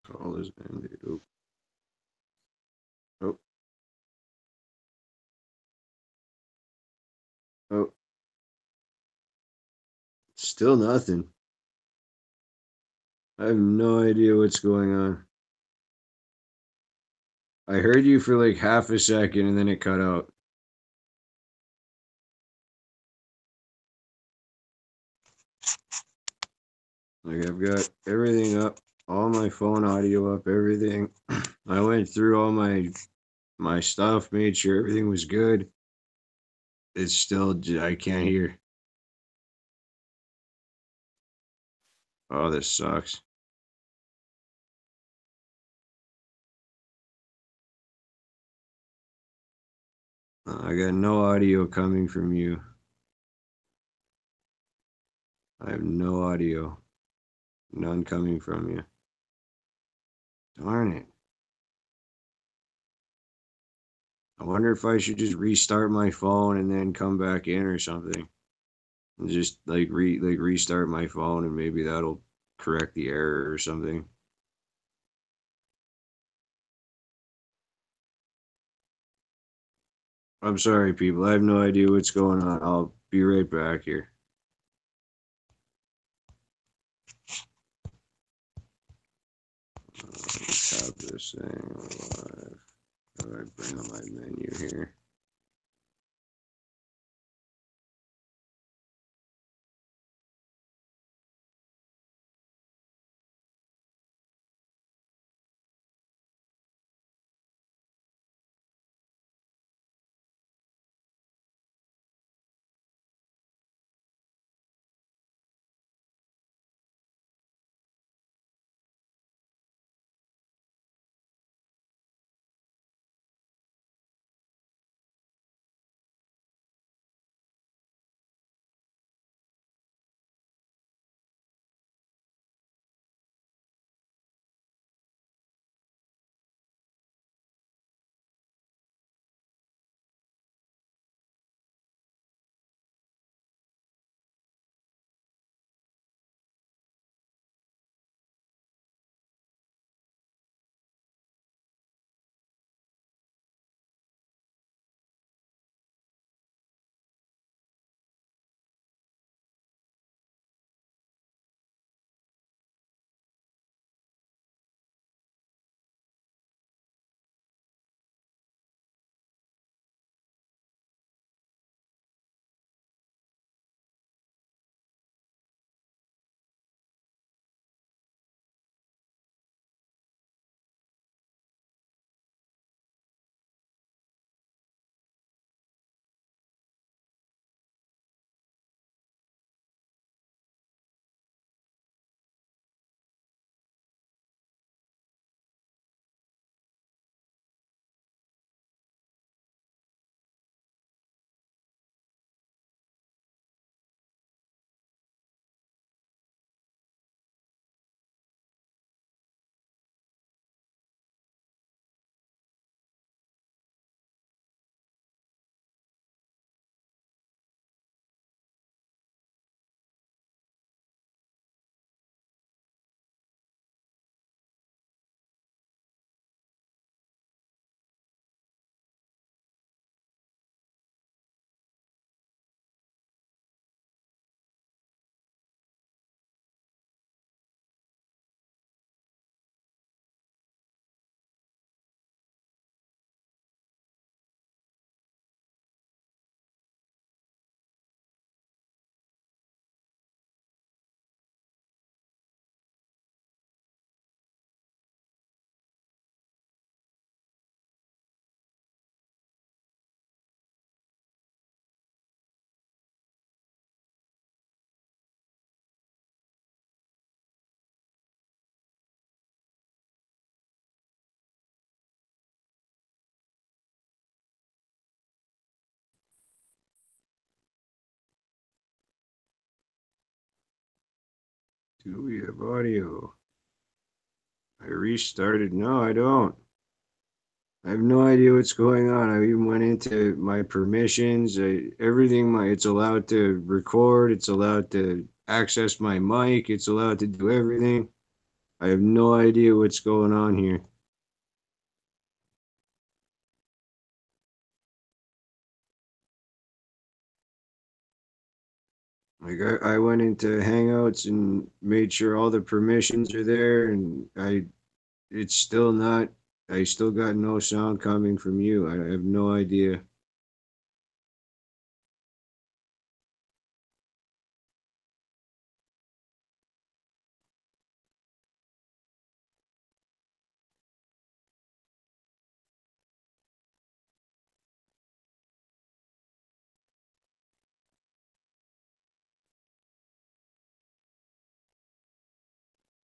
Call is ended. Oh. Oh. Oh. Still nothing. I have no idea what's going on. I heard you for like half a second and then it cut out. Like I've got everything up, all my phone audio up, everything. I went through all my stuff, made sure everything was good. It's still I can't hear. Oh, this sucks. I got no audio coming from you. I have no audio. None coming from you. Darn it. I wonder if I should just restart my phone and then come back in or something. And just like restart my phone and maybe that'll correct the error or something. I'm sorry, people. I have no idea what's going on. I'll be right back here. Tap this thing live. How do I bring up my menu here? Do we have audio? I restarted. No, I don't. I have no idea what's going on. I even went into my permissions. Everything it's allowed to record. It's allowed to access my mic. It's allowed to do everything. I have no idea what's going on here. Like I went into Hangouts and made sure all the permissions are there, and it's still not. I still got no sound coming from you. I have no idea.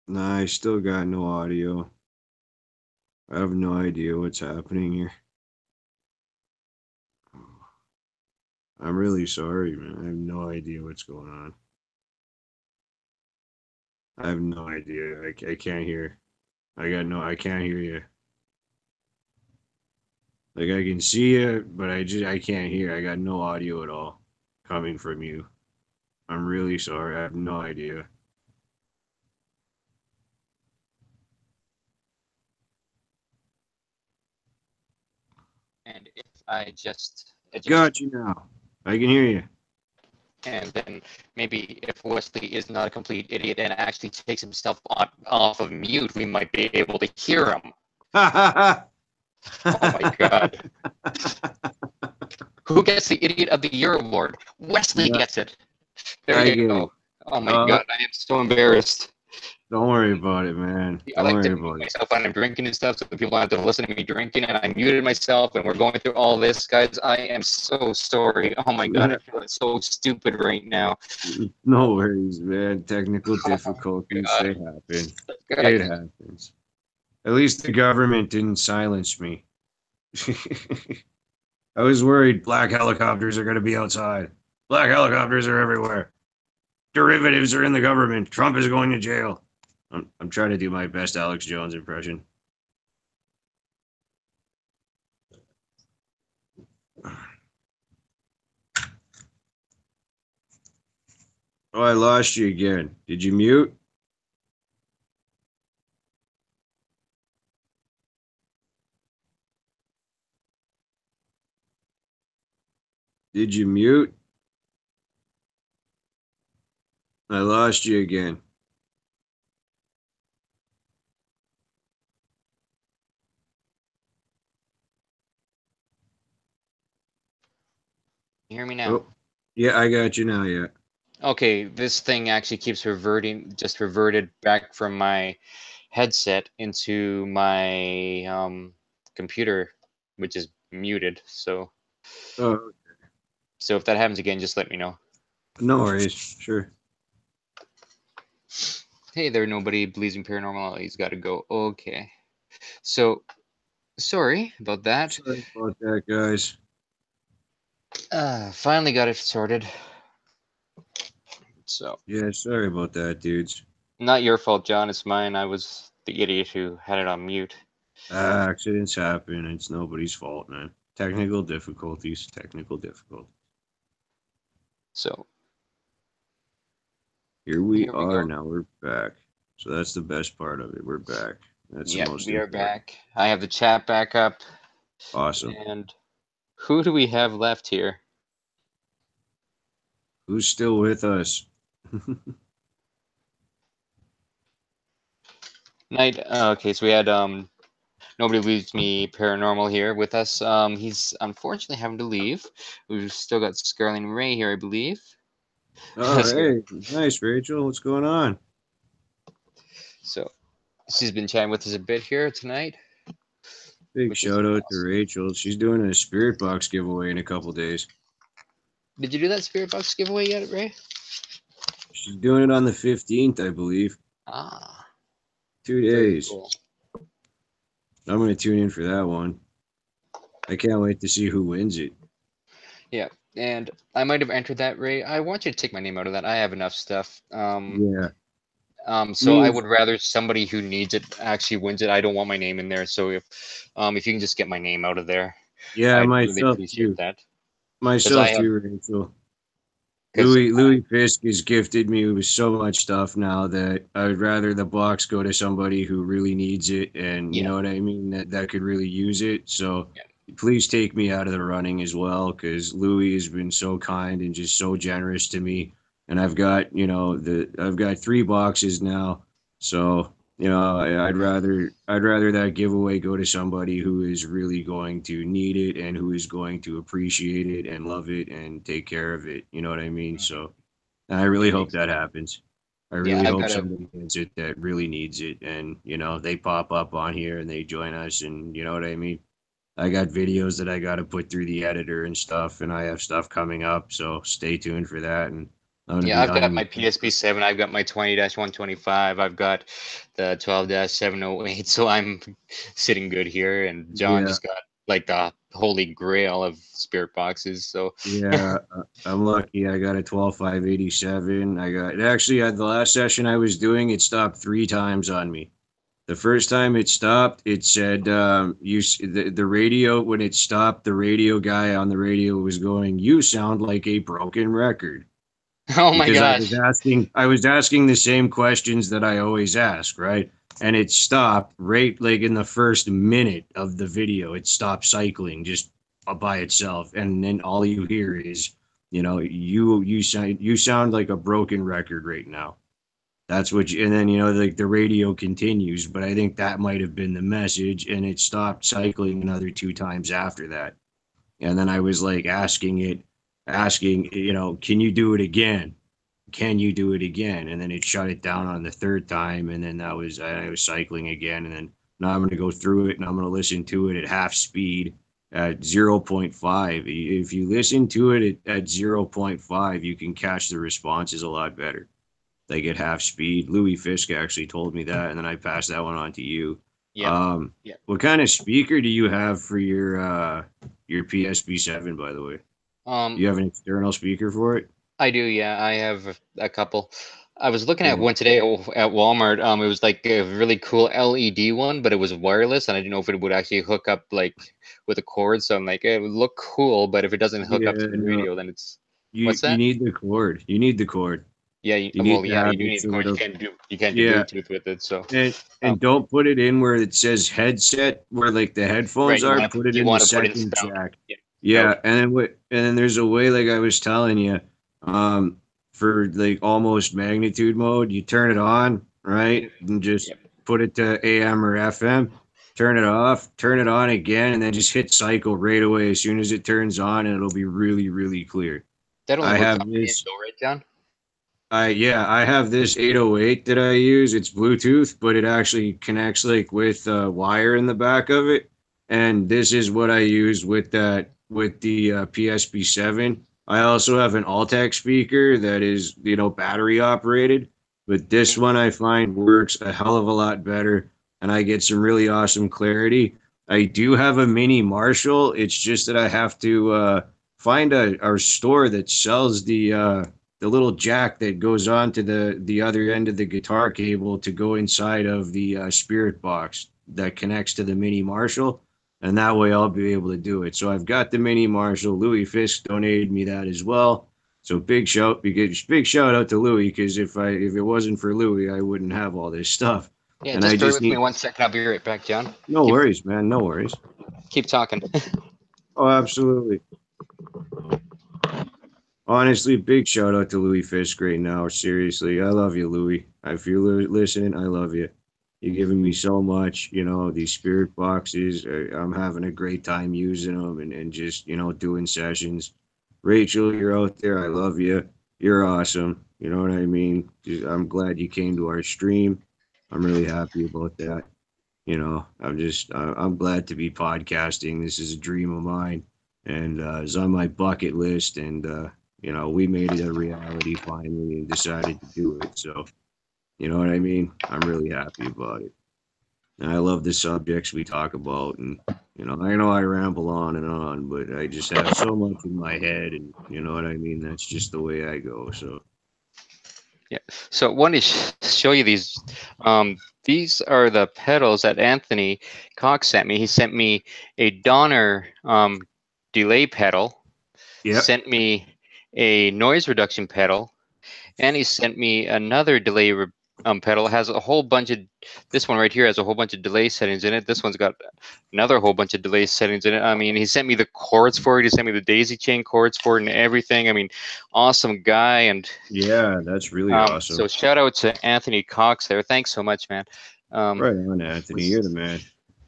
Nah, I still got no audio. I have no idea what's happening here. I'm really sorry, man. I have no idea what's going on. I have no idea. I can't hear. I can't hear you. Like I can see you, but I can't hear. I got no audio at all coming from you. I'm really sorry. I have no idea. And if I just adjust, Got you now. I can hear you. and then maybe if Wesley is not a complete idiot and actually takes himself off of mute, we might be able to hear him. Oh my god. Who gets the Idiot of the Year award? Wesley gets it. There I you get go. it. Oh my god, I am so embarrassed. Don't worry about it, man. I Don't like worry to mute about it. myself when I'm drinking and stuff, so people have to listen to me drinking, and I muted myself, and we're going through all this, guys. I am so sorry. Oh my god, I feel so stupid right now. No worries, man. Technical Oh difficulties, god. they happen. It Guys, happens. At least the government didn't silence me. I was worried black helicopters are going to be outside. Black helicopters are everywhere. Derivatives are in the government. Trump is going to jail. I'm trying to do my best Alex Jones impression. Oh, I lost you again. Did you mute? Did you mute? I lost you again. you hear me now? Oh, yeah, I got you now. Yeah. Okay, this thing actually keeps reverted back from my headset into my computer, which is muted. So Oh, if that happens again, just let me know. no worries. Sure. Hey there, nobody believes in paranormal. He's got to go. Okay. So sorry about that. Sorry about that, guys. Finally got it sorted. So Yeah, sorry about that, dudes. not your fault, John. It's mine. I was the idiot who had it on mute. Accidents happen. It's nobody's fault, man. Technical difficulties. Technical difficulties. So Here we here we are go. now. We're back. So that's the best part of it. We're back. That's the Yep, most we are important. back. I have the chat back up. Awesome. And who do we have left here? Who's still with us? Night. Okay, so we had nobody leaves me paranormal here with us. He's unfortunately having to leave. We've still got Scarlett Ray here, I believe. Oh, hey, nice, Rachel. What's going on? So she's been chatting with us a bit here tonight. Big Which is shout out to awesome. Rachel. She's doing a spirit box giveaway in a couple days. Did you do that spirit box giveaway yet, Ray? She's doing it on the 15th, I believe. Ah, 2 very days. cool. I'm going to tune in for that one. I can't wait to see who wins it. Yeah, and I might have entered that, Ray. I want you to take my name out of that. I have enough stuff. Yeah. So I Me, would rather somebody who needs it actually wins it. I don't want my name in there. So if you can just get my name out of there, yeah, I'd really myself appreciate too. that. Because I Myself have too, Rachel. because Louis Fisk has gifted me with so much stuff now that I would rather the box go to somebody who really needs it, and you yeah, know what I mean, that could really use it. So yeah, please take me out of the running as well, because Louis has been so kind and just so generous to me. And I've got 3 boxes now, so I'd rather that giveaway go to somebody who is really going to need it and who is going to appreciate it and love it and take care of it. You know what I mean? mhm, So I really it hope makes that happens. I yeah. really I've hope got a somebody gets it that really needs it, and they pop up on here and they join us, and you know what I mean. I got videos that I got to put through the editor and stuff, and I have stuff coming up, so stay tuned for that. And I'm gonna Yeah, be I've got on. my PSP 7. I've got my 20-125. I've got the 12-708. So I'm sitting good here. And John Yeah, just got like the holy grail of spirit boxes. So yeah, I'm lucky. I got a 12.587. I got actually at the last session I was doing, it stopped 3 times on me. The first time it stopped, it said the radio when it stopped, the radio guy on the radio was going, "You sound like a broken record." oh my Because gosh. I was asking the same questions that I always ask, right? And it stopped right like in the first minute of the video. It stopped cycling just by itself, and then all you hear is, you sound like a broken record right now. That's what you, and then like the radio continues, but I think that might have been the message, and it stopped cycling another 2 times after that. And then I was like asking, can you do it again? Can you do it again? And then it shut it down on the third time, and then I was cycling again, and then now I'm going to go through it and I'm going to listen to it at half speed at zero point 0.5. If you listen to it at zero point 0.5, you can catch the responses a lot better. They get half speed. Louis Fisk actually told me that, and then I passed that one on to you. Yeah. Um, Yeah. what kind of speaker do you have for your PSP 7? By the way, do you have an external speaker for it? I do. Yeah. I have a couple. I was looking at Cool. one today at Walmart. It was like a really cool LED one, but it was wireless, and I didn't know if it would actually hook up like with a cord. So I'm like, it would look cool, but if it doesn't hook up to Yeah, the no, radio, then it's you what's you that? need the cord. You need the cord. Yeah, You need well, to yeah, you have do it need the so cord. it'll. You can't do Yeah, Bluetooth with it. So, and um, don't put it in where it says headset, where like the right, headphones are. Put it you in the want to put in second spout. jack. Yeah, Yeah, spout. and then there's a way, like I was telling you, um, for like almost magnitude mode, you turn it on, right, and just Yep. put it to AM or FM. Turn it off, turn it on again, and then just hit cycle right away as soon as it turns on, and it'll be really, really clear. That only I works have off the this though, right, John? I have this 808 that I use. It's Bluetooth, but it actually connects like with a wire in the back of it. And this is what I use with the PSP 7. I also have an Altec speaker that is, battery operated, but this Mhm. one I find works a hell of a lot better, and I get some really awesome clarity. I do have a mini Marshall. It's just that I have to find a store that sells the little jack that goes on to the other end of the guitar cable to go inside of the spirit box that connects to the mini Marshall, and that way I'll be able to do it. So I've got the mini Marshall. Louis Fisk donated me that as well. So big shout out to Louis, because if it wasn't for Louis, I wouldn't have all this stuff. Yeah, And I just bear just with me need 1 second. I'll be right back, John. no Keep worries, man, no worries. keep talking. Oh, absolutely. Honestly, big shout out to Louis Fisk right now. Seriously, I love you, Louis. If you're listening, I love you. You're giving me so much, these spirit boxes. I'm having a great time using them and just, doing sessions. Rachel, you're out there. I love you. You're awesome. You know what I mean? I'm glad you came to our stream. I'm really happy about that. I'm glad to be podcasting. This is a dream of mine, and it's on my bucket list. And we made it a reality finally, and decided to do it. So, you know what I mean? I'm really happy about it, and I love the subjects we talk about. And I know I ramble on and on, but I just have so much in my head, and you know what I mean. That's just the way I go. So, Yeah. So I wanted to show you these. These are the pedals that Anthony Cox sent me. He sent me a Donner delay pedal. yep, Sent me a noise reduction pedal, and he sent me another pedal. It has a whole bunch of, this one right here has a whole bunch of delay settings in it. This one's got another whole bunch of delay settings in it. I mean, he sent me the chords for it. He sent me the daisy chain chords for it and everything. I mean, awesome guy. And Yeah, that's really so awesome. shout out to Anthony Cox there. Thanks so much, man. Right on, Anthony. You're the Was man.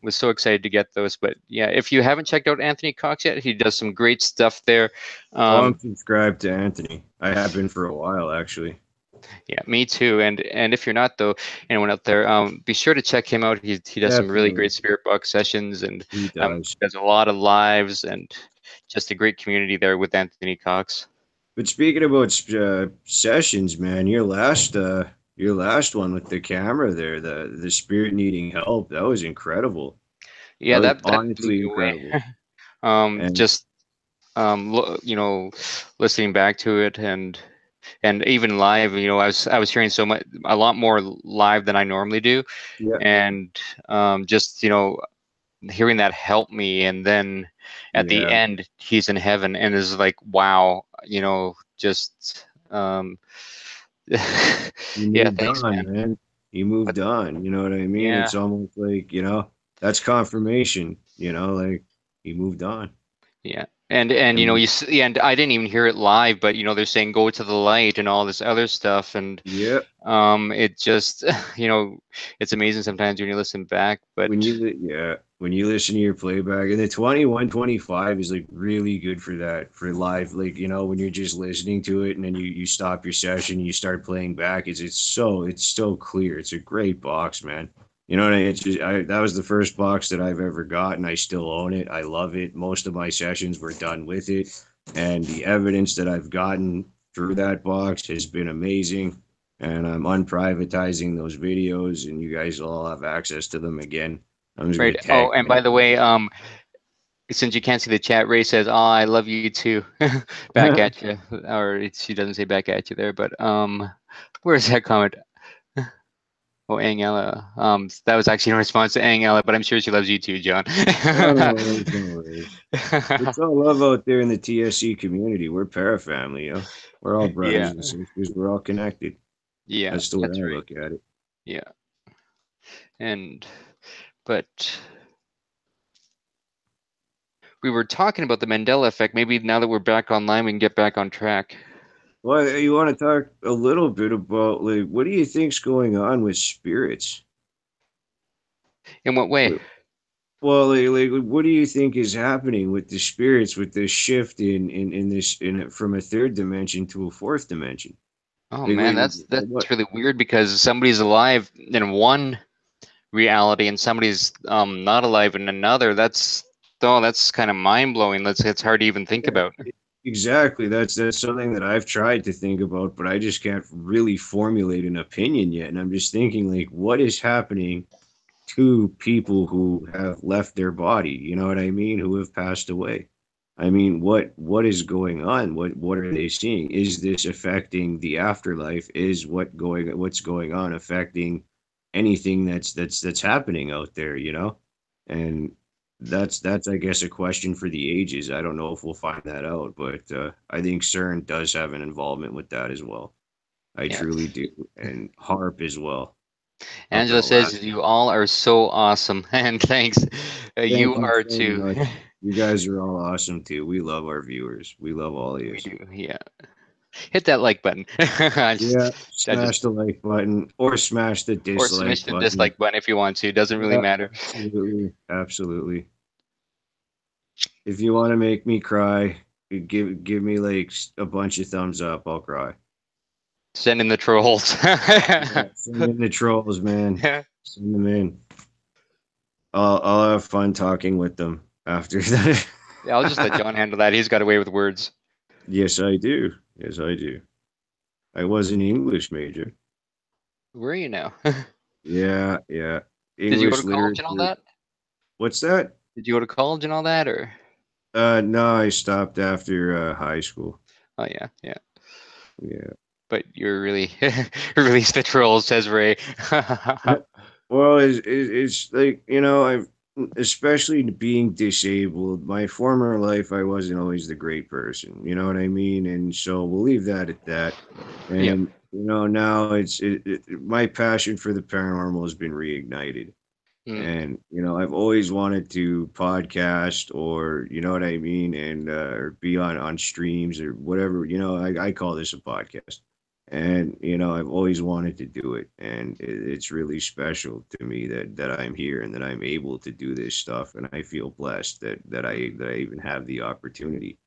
was so excited to get those. But yeah, if you haven't checked out Anthony Cox yet, he does some great stuff there. Oh, I'm subscribed to Anthony. I have been for a while, actually. Yeah, me too. And if you're not though, anyone out there, be sure to check him out. He does some really Definitely. great spirit box sessions, and He does. does a lot of lives, and just a great community there with Anthony Cox. But speaking about sessions, man, your last one with the camera there, the spirit needing help, that was incredible. That Yeah, was that blew honestly me away. incredible. And Just listening back to it, and even live, I was hearing a lot more live than I normally do, yeah, and just hearing that helped me. And then at the yeah, end he's in heaven and is like, wow, just he yeah, moved thanks, on, man. man. He moved But on. You know what I mean? yeah, It's almost like, that's confirmation, like he moved on. yeah. And And you see, and I didn't even hear it live, but they're saying go to the light and all this other stuff. And yeah, it just it's amazing sometimes when you listen back. But when you listen to your playback, and the 2125 is like really good for that, for live, like, when you're just listening to it and then you stop your session, you start playing back, it's so clear. It's a great box, man. You know what I mean? It's just, that was the first box that I've ever got, and I still own it. I love it. Most of my sessions were done with it, and the evidence that I've gotten through that box has been amazing. And I'm unprivatizing those videos, and you guys will all have access to them again. I'm just gonna right. tag Oh, and by the way, since you can't see the chat, Ray says, "Oh, I love you too." Back you. at you, or she doesn't say back at you there, but where's that comment? Oh, Angela. That was actually in response to Angela, but I'm sure she loves you too, John. Oh, no worries, no worries. It's all love out there in the TSC community. We're para family, We're all brothers Yeah, and sisters. We're all connected. yeah, That's the way that's I right. look at it. Yeah, and but we were talking about the Mandela effect. Maybe now that we're back online, we can get back on track. Well, you want to talk a little bit about, like, what do you think's going on with spirits? In what way? Well, like, what do you think is happening with the spirits with this shift in this in from a third dimension to a fourth dimension? Oh Like, man, like that's what? really weird because somebody's alive in one reality and somebody's not alive in another. That's kind of mind blowing. It's hard to even think Yeah, about. exactly. That's something that I've tried to think about, but I just can't really formulate an opinion yet. And I'm just thinking, like, what is happening to people who have left their body? You know what I mean? Who have passed away. I mean, what is going on? What are they seeing? Is this affecting the afterlife? Is what's going on affecting anything that's happening out there, And that's I guess a question for the ages. I don't know if we'll find that out, but I think CERN does have an involvement with that as well. I Yeah. truly do, and HARP as well. Harp and Angela says Alaska. you all are so awesome, and thanks. You Thank you are so too. much. You guys are all awesome too. We love our viewers. We love all of you. We do. Yeah. Hit that like button. Yeah, I just smash the like button or smash the or dislike smash the button. dislike button if you want to. Doesn't really Yeah, matter. absolutely, absolutely. If you want to make me cry, give me like a bunch of thumbs up. I'll cry. Send in the trolls. Yeah, send in the trolls, man. Send them in. I'll have fun talking with them after that. Yeah, I'll just let John handle that. He's got away with words. Yes, I do. Yes, I do. I was an English major. Where are you now? Yeah, yeah. Did you go to English college and all literature. that? What's that? Did you go to college and all that, or? No, I stopped after high school. Oh yeah, yeah. Yeah. But you're really release the trolls, says Ray. Well, it's like, I've especially being disabled. My former life, I wasn't always the great person. You know what I mean? And so we'll leave that at that. Yeah. And now my passion for the paranormal has been reignited. Mm, And I've always wanted to podcast, or what I mean, and or be on streams or whatever. I call this a podcast, and I've always wanted to do it, and it's really special to me that I'm here and that I'm able to do this stuff, and I feel blessed that I even have the opportunity.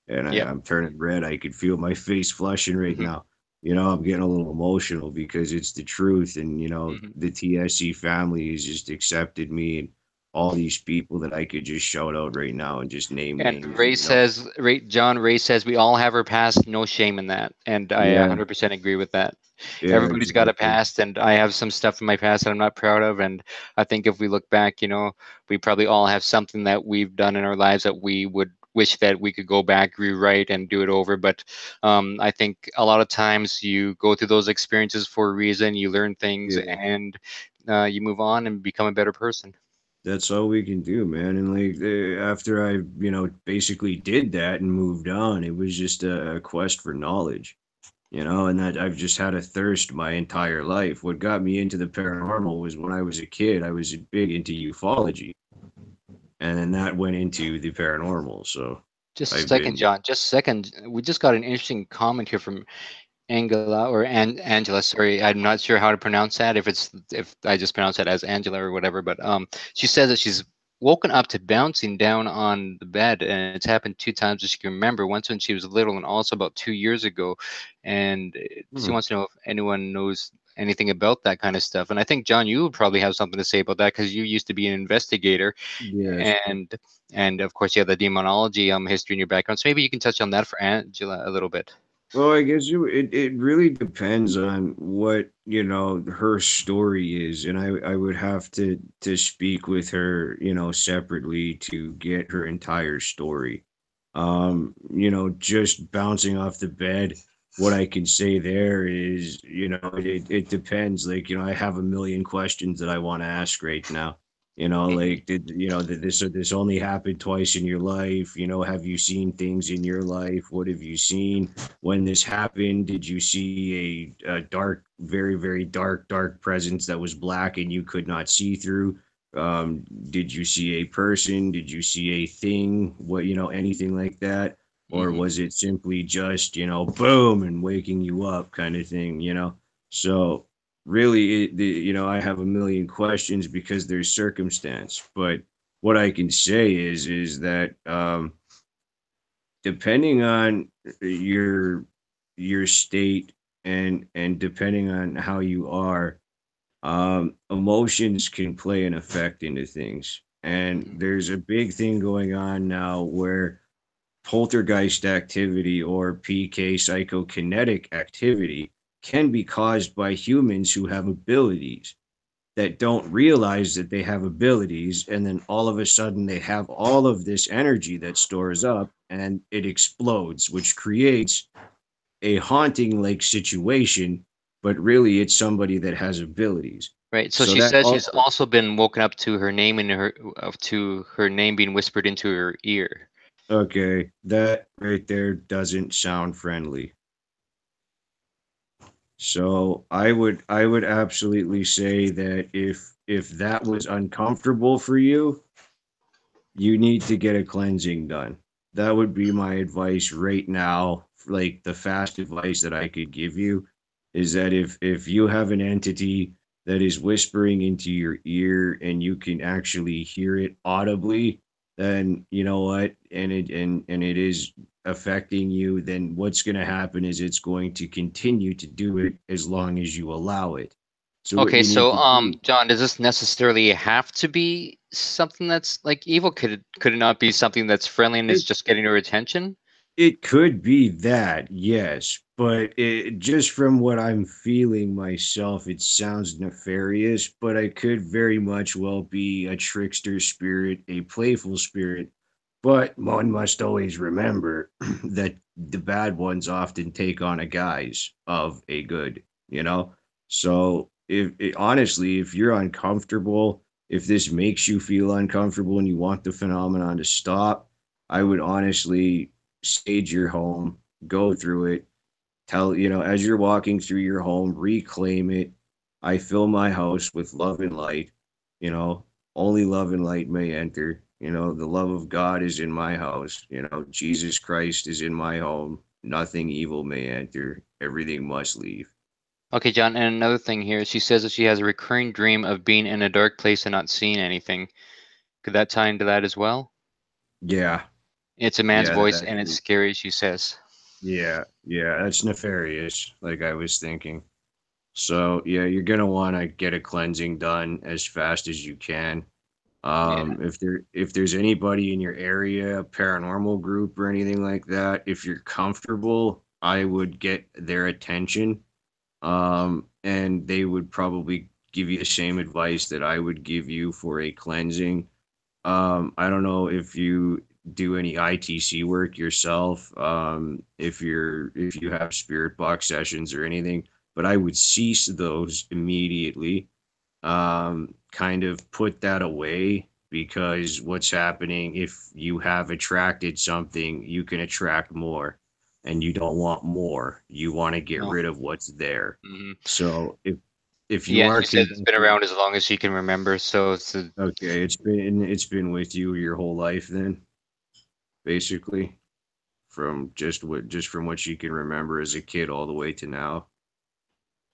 And yeah. I'm turning red. I could feel my face flushing right Hmm. now. I'm getting a little emotional because it's the truth. And, Hmm. the TSC family has just accepted me, and all these people that I could just shout out right now and just name And names. Ray says, John Ray says, we all have our past, no shame in that. And I Yeah, 100% agree with that. yeah, Everybody's got a exactly. past, and I have some stuff in my past that I'm not proud of. And I think if we look back, we probably all have something that we've done in our lives that we would wish that we could go back, rewrite, and do it over. But I think a lot of times you go through those experiences for a reason, you learn things, Yeah. and you move on and become a better person. That's all we can do, man. And like after I, basically did that and moved on, it was just a quest for knowledge. And that I've just had a thirst my entire life. What got me into the paranormal was when I was a kid, I was big into ufology, and then that went into the paranormal. So Just a I've second, been, John. Just a second. We just got an interesting comment here from Angela or Angela. Sorry, I'm not sure how to pronounce that. If I just pronounce that as Angela or whatever, but she says that she's woken up to bouncing down on the bed, and it's happened 2 times that she can remember. Once when she was little, and also about 2 years ago. And she hmm, wants to know if anyone knows anything about that kind of stuff. And I think John, you would probably have something to say about that because you used to be an investigator, yes. and of course you have the demonology history in your background. So maybe you can touch on that for Angela a little bit. Well, I guess it really depends on what her story is, and I would have to speak with her separately to get her entire story. Just bouncing off the bed, what I can say there is, it depends. Like, I have a million questions that I want to ask right now. Hmm. Like, did this only happened twice in your life? Have you seen things in your life? What have you seen? When this happened, did you see a dark, very, very dark presence that was black and you could not see through? Did you see a person? Did you see a thing? What, anything like that? Or Hmm. was it simply just, boom and waking you up kind of thing, So really, I have a million questions because there's circumstance. But what I can say is that depending on your your state, and depending on how you are, emotions can play an effect into things. And Hmm. there's a big thing going on now where poltergeist activity, or PK, psychokinetic activity, can be caused by humans who have abilities that don't realize that they have abilities, and then all of a sudden they have all of this energy that stores up and it explodes, which creates a haunting like situation, but really it's somebody that has abilities. Right. So So she that says she's also, also been woken up to her name in her to her name being whispered into her ear. okay, that right there doesn't sound friendly. So I would absolutely say that if that was uncomfortable for you, you need to get a cleansing done. That would be my advice right now. Like, the fast advice that I could give you is that if you have an entity that is whispering into your ear and you can actually hear it audibly, then you know what, and it is affecting you, then what's going to happen is it's going to continue to do it as long as you allow it. So what Okay, you need so to do, John, does this necessarily have to be something that's like evil? Could it not be something that's friendly and is just getting her attention? it could be that, yes, but just from what I'm feeling myself, it sounds nefarious, but I could very much well be a trickster spirit, a playful spirit. But one must always remember that the bad ones often take on a guise of a good, you know? So honestly, if you're uncomfortable, If this makes you feel uncomfortable and you want the phenomenon to stop, I would honestly stage your home, go through it, tell, as you're walking through your home, reclaim it. I fill my house with love and light. You know, only love and light may enter. The love of God is in my house. Jesus Christ is in my home. Nothing evil may enter. Everything must leave. Okay, John, and another thing here, she says that she has a recurring dream of being in a dark place and not seeing anything. Could that tie into that as well? Yeah, It's a man's yeah, voice that and it's scary, she says. yeah, yeah, that's nefarious, like I was thinking. So yeah, you're gonna want to get a cleansing done as fast as you can. Yeah. If there's anybody in your area, a paranormal group or anything like that, if you're comfortable, I would get their attention. And they would probably give you the same advice that I would give you for a cleansing. I don't know if you do any ITC work yourself, if you have spirit box sessions or anything, but I would cease those immediately. Kind of put that away, because what's happening, if you have attracted something, you can attract more, and you don't want more. You want to get No. rid of what's there. Hmm. So if you Yeah, are she says it's been convinced, around as long as she can remember, so okay, it's been with you your whole life then, basically, from just from what you can remember as a kid all the way to now.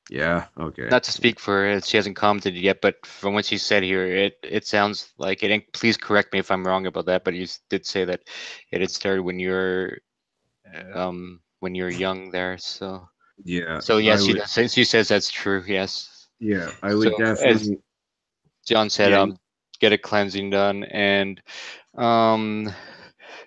Yeah, okay. not to speak for her, she hasn't commented yet, but from what she said here, it sounds like it. And please correct me if I'm wrong about that, but you did say that it had started when you're young there. So Yeah, so yes, I she would. does. She says that's true. Yes. Yeah, I So would as definitely. John said, Yeah, get a cleansing done, and um,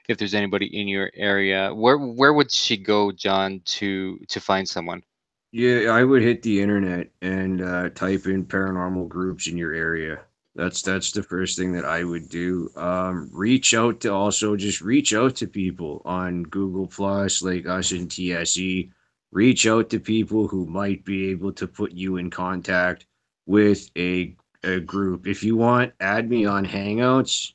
if there's anybody in your area, where would she go, John, to find someone? yeah, I would hit the internet and type in paranormal groups in your area. That's the first thing that I would do. Reach out to also just reach out to people on Google Plus, like us in TSE. Reach out to people who might be able to put you in contact with a group. If you want, add me on Hangouts,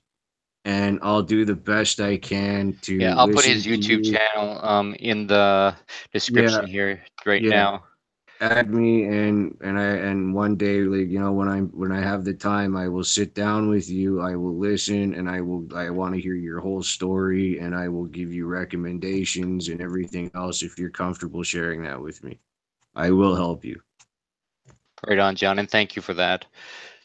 and I'll do the best I can Yeah, to I'll put his listen to YouTube you. channel in the Yeah, description here right yeah. now. Add me, and one day, like, when I have the time, I will sit down with you, I will listen, and I want to hear your whole story, and I will give you recommendations and everything else if you're comfortable sharing that with me. I will help you. Right on, John, and thank you for that.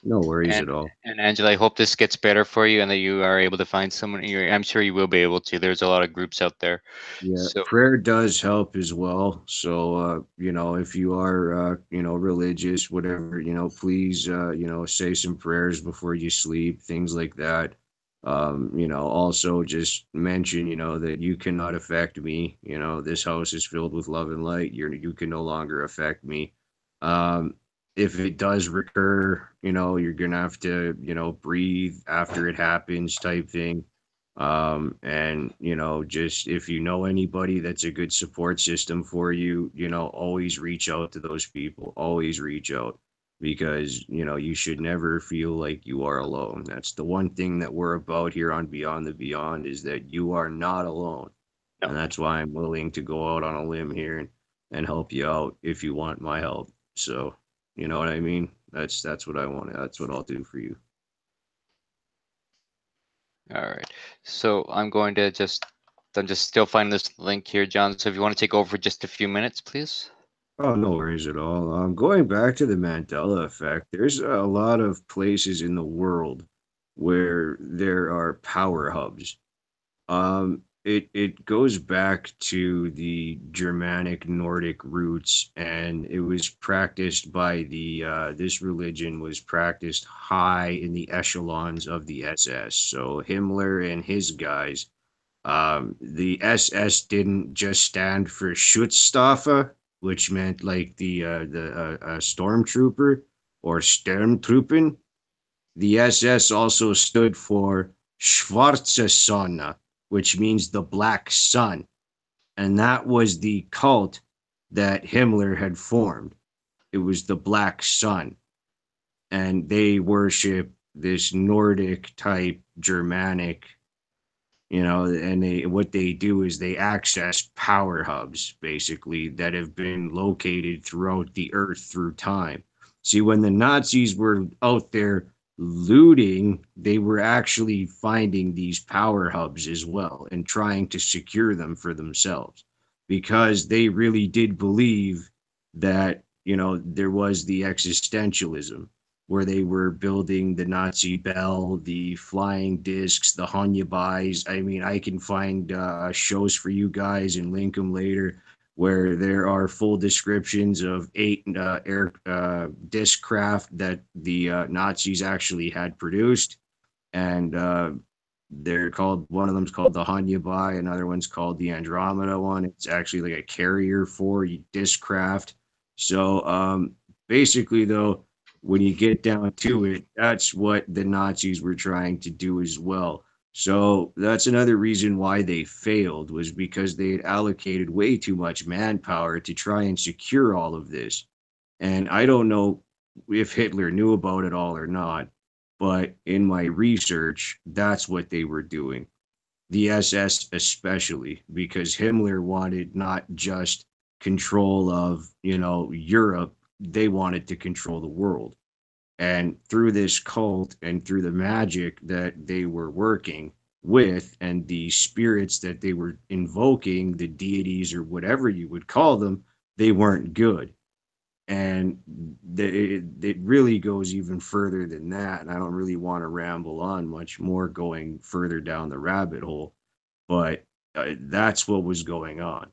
No worries And at all. and Angela, I hope this gets better for you and that you are able to find someone. I'm sure you will be able to. There's a lot of groups out there. Yeah, So prayer does help as well. So, if you are, religious, whatever, please, say some prayers before you sleep, things like that. Also just mention, that you cannot affect me. This house is filled with love and light. You can no longer affect me. Um, if it does recur, you're gonna have to, breathe after it happens, type thing. And just if you know anybody that's a good support system for you, always reach out to those people. Always reach out, because you should never feel like you are alone. That's the one thing that we're about here on Beyond the Beyond, is that you are not alone. no, And that's why I'm willing to go out on a limb here and help you out if you want my help. So, you know what I mean? That's what I want. That's what I'll do for you. all right. So I'm just still finding this link here, John. So if you want to take over for just a few minutes, please. Oh, no worries at all. Going back to the Mandela effect, there's a lot of places in the world where there are power hubs. It goes back to the Germanic Nordic roots, and it was practiced by this religion was practiced high in the echelons of the SS. So Himmler and his guys, the SS didn't just stand for Schutzstaffe, which meant like the stormtrooper or Sturmtruppen. The SS also stood for Schwarze Sonne, which means the black sun, and that was the cult that Himmler had formed. It was the black sun, and they worship this Nordic type Germanic, and what they do is they access power hubs basically that have been located throughout the earth through time. See, when the Nazis were out there looting, they were actually finding these power hubs as well and trying to secure them for themselves because they really did believe that, there was the existentialism where they were building the Nazi bell, the flying discs, the Hanyabais. I mean, I can find shows for you guys and link them later where there are full descriptions of 8 air disc craft that the Nazis actually had produced. And they're called, one of them's called the Hanyabai, another one's called the Andromeda one. It's actually like a carrier for disc craft. So basically, though, when you get down to it, that's what the Nazis were trying to do as well. So that's another reason why they failed, was because they had allocated way too much manpower to try and secure all of this. And I don't know if Hitler knew about it all or not, but in my research, that's what they were doing. The SS especially, because Himmler wanted not just control of, Europe, they wanted to control the world. And through this cult and through the magic that they were working with and the spirits that they were invoking, the deities or whatever you would call them, they weren't good. And it really goes even further than that. And I don't really want to ramble on much more going further down the rabbit hole, but that's what was going on.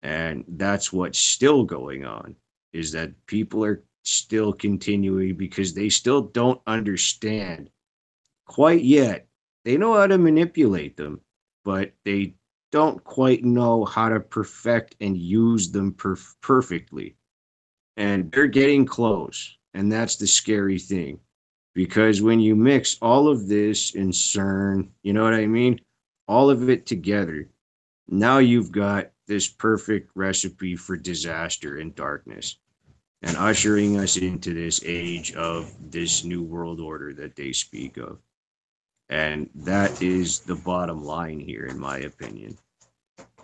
And that's what's still going on, is that people are still continuing because they still don't understand quite yet. They know how to manipulate them, but they don't quite know how to perfect and use them perfectly. And they're getting close. And that's the scary thing. Because when you mix all of this in CERN, you know what I mean? All of it together, now you've got this perfect recipe for disaster and darkness and ushering us into this age of this new world order that they speak of. And that is the bottom line here, in my opinion,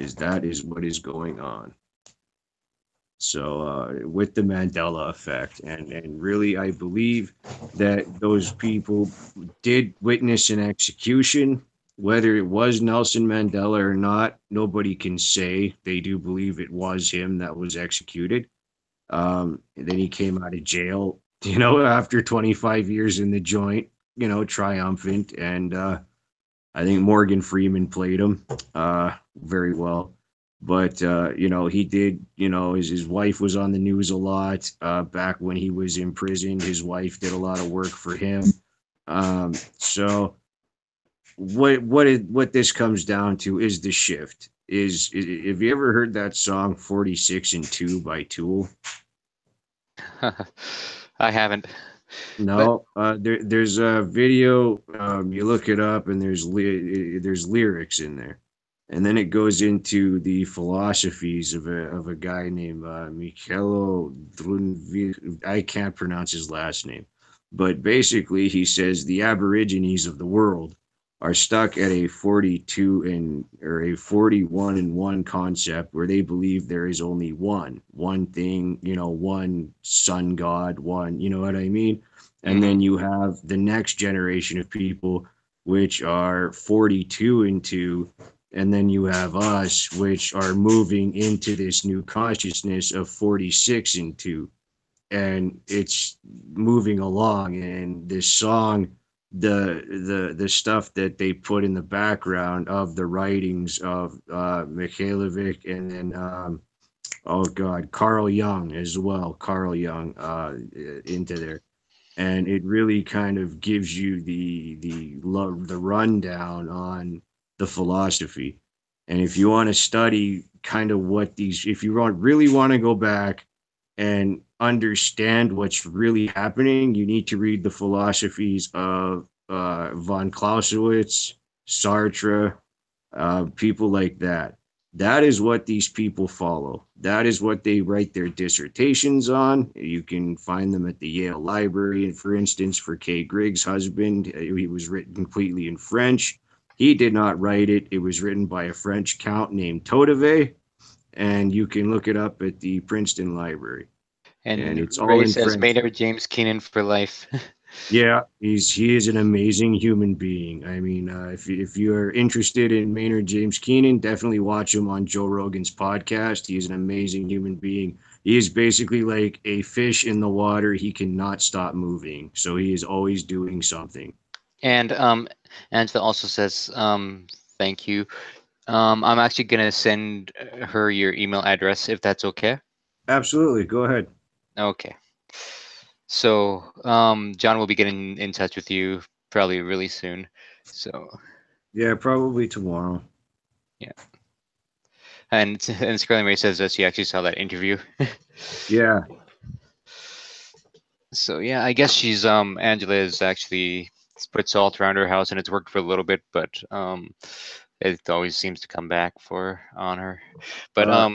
is that is what is going on. So with the Mandela effect, and really, I believe that those people did witness an execution. Whether it was Nelson Mandela or not, nobody can say. They do believe it was him that was executed. And then he came out of jail, after 25 years in the joint, triumphant. And I think Morgan Freeman played him very well. But he did. His wife was on the news a lot back when he was imprisoned. His wife did a lot of work for him. So what this comes down to is the shift. Have you ever heard that song 46 and 2 by Tool? I haven't. But No, there's a video. You look it up, and there's lyrics in there, and then it goes into the philosophies of a guy named Michelo Drunville. I can't pronounce his last name, but basically he says the Aborigines of the world are stuck at a 42 and or a 41 and 1 concept where they believe there is only one thing, one sun god, one, you know what I mean? And then you have the next generation of people which are 42 and 2, and then you have us which are moving into this new consciousness of 46 and 2, and it's moving along. And this song, the stuff that they put in the background of the writings of Mikhailovic, and then oh god, Carl Jung as well, Carl Jung into there. And it really kind of gives you the rundown on the philosophy. And if you want to study kind of what these, if you really want to go back and understand what's really happening, you need to read the philosophies of von Clausewitz, Sartre, people like that. That is what these people follow. That is what they write their dissertations on. You can find them at the Yale Library. And for instance, for Kay Griggs' husband, it was written completely in French. He did not write it. It was written by a French count named Todeve, and you can look it up at the Princeton Library. And And it's all Ray in says French. Maynard James Keenan for life. Yeah, he is an amazing human being. I mean, if you're interested in Maynard James Keenan, definitely watch him on Joe Rogan's podcast. He is an amazing human being. He is basically like a fish in the water. He cannot stop moving, so he is always doing something. And Angela also says thank you. I'm actually gonna send her your email address if that's okay. Absolutely, go ahead. Okay. So John will be getting in touch with you probably really soon. So Yeah, probably tomorrow. yeah. And Scarlet Mary says that she actually saw that interview. Yeah, So yeah, I guess she's Angela is actually put salt around her house and it's worked for a little bit, but it always seems to come back for on her. But uh,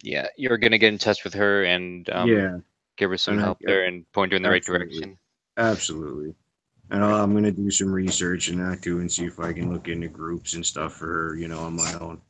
yeah, you're gonna get in touch with her and yeah, give her some and help there and point her in the right absolutely, direction. absolutely. And I'm gonna do some research and that too, and see if I can look into groups and stuff for her, on my own.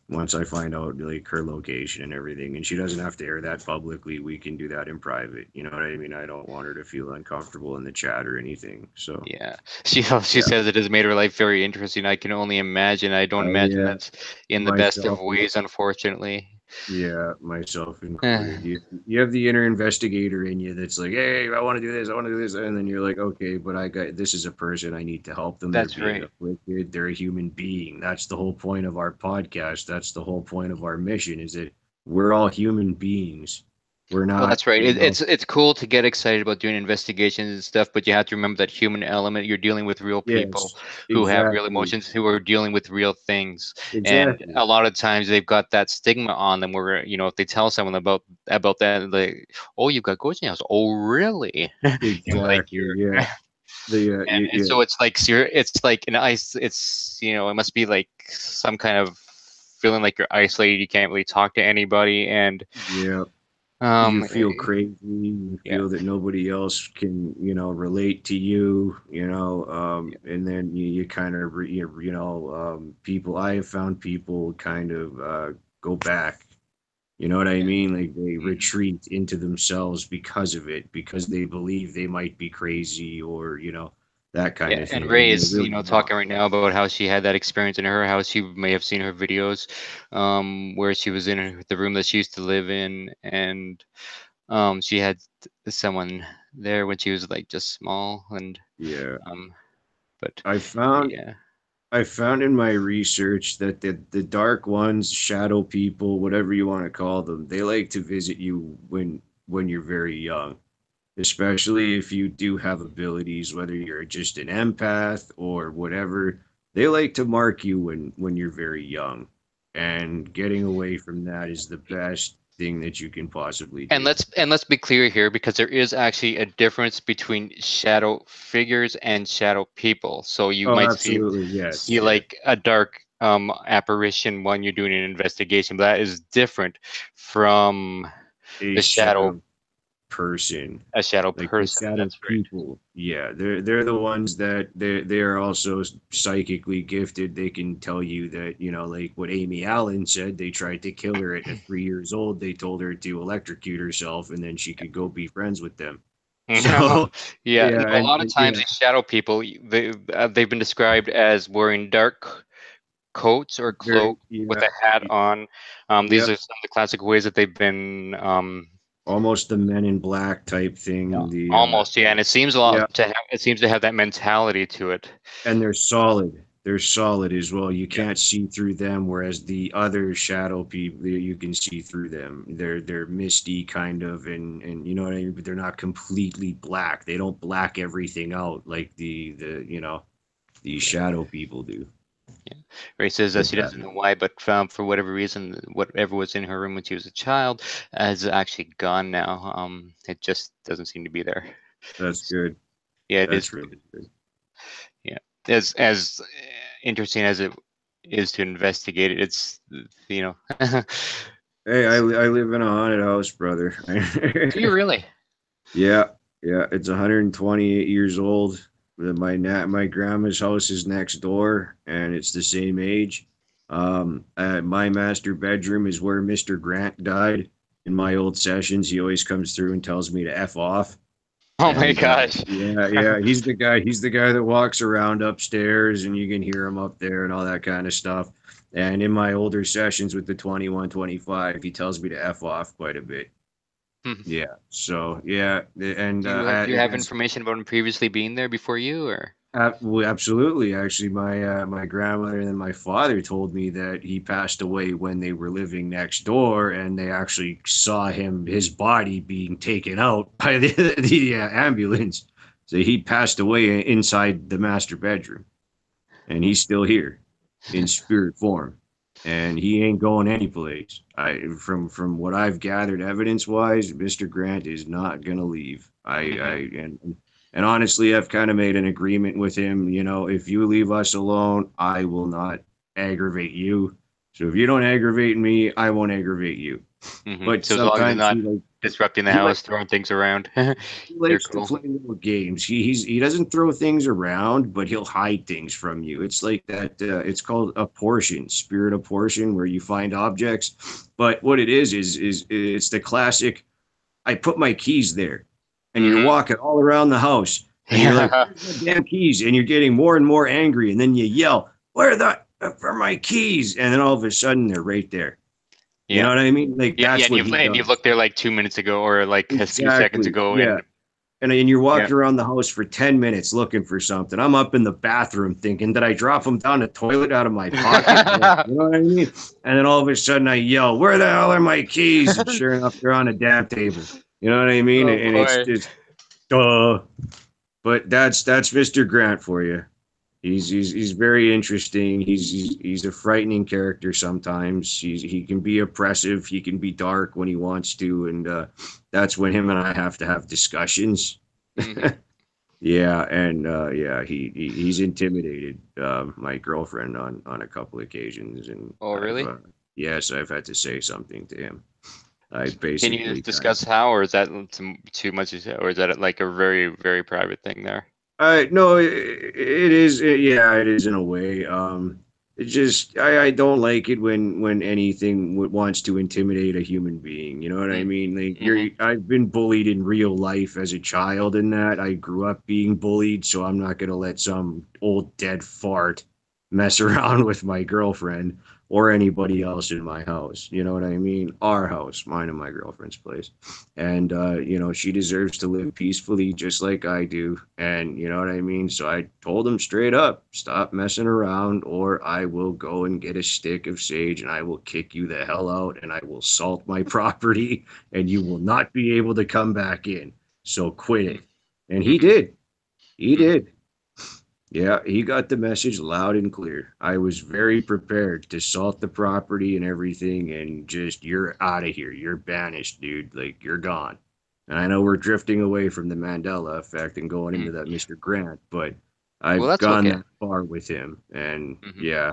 Once I find out like her location and everything, and she doesn't have to air that publicly, we can do that in private. You know what I mean? I don't want her to feel uncomfortable in the chat or anything. So Yeah, she yeah, says it has made her life very interesting. I can only imagine. I don't imagine yeah, that's in the best of myself, ways, unfortunately. yeah, myself included. Eh, You have the inner investigator in you that's like, hey, I want to do this, I want to do this, and then you're like, okay, but I got this is a person, I need to help them. They're that's being right. afflicted. They're a human being. That's the whole point of our podcast. That's the whole point of our mission. Is that we're all human beings. We're Well, not, that's right. It's cool to get excited about doing investigations and stuff, but you have to remember that human element. You're dealing with real people Yes, who have real exactly. emotions, who are dealing with real things, and Exactly. a lot of times they've got that stigma on them where if they tell someone about that, like, oh, you've got ghost in your house. Oh, really? Like Exactly. you're. Yeah. The And yeah, so it's like an ice. It's it must be like some kind of feeling like you're isolated. You can't really talk to anybody, and yeah. You um, feel crazy. You yeah. feel that nobody else can, relate to you, and then you kind of, people, I have found people kind of go back. You know what I Yeah. mean? Like they Mhm. retreat into themselves because of it, because they believe they might be crazy or, that kind Yeah, of and thing. Ray And they're is, really not. talking right now about how she had that experience in her house. You may have seen her videos, where she was in the room that she used to live in, and she had someone there when she was like just small, and Yeah. um, but I found yeah, I found in my research that the dark ones, shadow people, whatever you want to call them, they like to visit you when you're very young, especially if you do have abilities, whether you're just an empath or whatever. They like to mark you when you're very young, and getting away from that is the best thing that you can possibly and do. let's be clear here because there is actually a difference between shadow figures and shadow people. So you Oh, might absolutely, see yes, yeah. like a dark apparition when you're doing an investigation, but that is different from A the shadow shadow person. a shadow Like the person. shadow That's right. people, yeah, they're the ones that they're also psychically gifted. They can tell you that, like what Amy Allen said, they tried to kill her at 3 years old. They told her to electrocute herself and then she could go be friends with them. No, So yeah, yeah, no, a lot of times yeah, these shadow people, they've been described as wearing dark coats or very, cloak with yeah, a hat on. These yep, are some of the classic ways that they've been almost the Men in Black type thing. The almost, yeah, and it seems a yeah, lot to have. It seems to have that mentality to it. and they're solid. They're solid as well. You Yeah, can't see through them, whereas the other shadow people, you can see through them. They're misty kind of, and you know what I mean. But they're not completely black. They don't black everything out like these yeah, shadow people do. yeah. Ray says that But she that doesn't know why, but for whatever reason, whatever was in her room when she was a child has actually gone now. It just doesn't seem to be there. that's So, good. yeah, it is. That's really good. Yeah, as interesting as it. is to investigate it. It's you know. Hey, I live in a haunted house, brother. Do you really? Yeah, yeah, it's 128 years old. My grandma's house is next door, and it's the same age. My master bedroom is where Mr. Grant died. In my old sessions, he always comes through and tells me to f off. Oh my And gosh. yeah, yeah, he's the guy. He's the guy that walks around upstairs, and you can hear him up there and all that kind of stuff. And in my older sessions with the 21, 25, he tells me to f off quite a bit. Hmm. Yeah. So yeah, and Do you have information about him previously being there before you, or? well, absolutely. Actually, my grandmother and then my father told me that he passed away when they were living next door, and they actually saw his body being taken out by the ambulance. So he passed away inside the master bedroom, and he's still here in spirit form, and he ain't going anyplace. From what I've gathered evidence wise, Mr. Grant is not gonna leave. I Mhm. and honestly, I've kind of made an agreement with him. You know, if you leave us alone, I will not aggravate you. So if you don't aggravate me, I won't aggravate you. But So as long as he's sometimes not disrupting the he like house, throwing things around, he you're likes to cool. play little games. He doesn't throw things around, but he'll hide things from you. It's like that. It's called a portion, spirit of portion, where you find objects. But what it is it's the classic. I put my keys there, and you're Hmm. walking all around the house, and you're like, Yeah. "Where's my damn keys?" And you're getting more and more angry, and then you yell, "Where the are my keys?" And then all of a sudden they're right there. You Yeah. know what I mean? Like Yeah. Yeah. that's And what you've he and you've does. looked there like 2 minutes ago, or like a few seconds Exactly. ago, Yeah. and And you're yeah. walking around the house for 10 minutes looking for something. I'm up in the bathroom thinking, did I drop them down the toilet out of my pocket? You know what I mean? And then all of a sudden I yell, where the hell are my keys? And sure enough, they're on a damn table. You know what I mean? Oh And it's boy. just, duh. But that's Mr. Grant for you. He's very interesting. He's a frightening character sometimes. He can be oppressive. He can be dark when he wants to, and that's when him and I have to have discussions. Hmm. Yeah, and yeah, he's intimidated my girlfriend on a couple occasions, and Oh really? yes, I've had to say something to him. I Can you basically kind of discuss how, or is that too much, or is that like a very, very private thing there? no, it is. Yeah, it is in a way. It just I don't like it when anything wants to intimidate a human being. You know what I mean? Like Mm-hmm. I've been bullied in real life as a child, and that I grew up being bullied, so I'm not gonna let some old dead fart mess around with my girlfriend or anybody else in my house. You know what I mean? Our house, mine and my girlfriend's place. And she deserves to live peacefully just like I do. And you know what I mean? So I told him straight up, stop messing around, or I will go and get a stick of sage and I will kick you the hell out and I will salt my property and you will not be able to come back in. So quit it. And he Mm-hmm. did. He Hmm. did. Yeah, he got the message loud and clear. I was very prepared to salt the property and everything, and just, you're out of here. You're banished, dude. Like, you're gone. And I know we're drifting away from the Mandela effect and going into that Mr. Grant, but Well, I've that's gone okay. that far with him. And Hmm. yeah,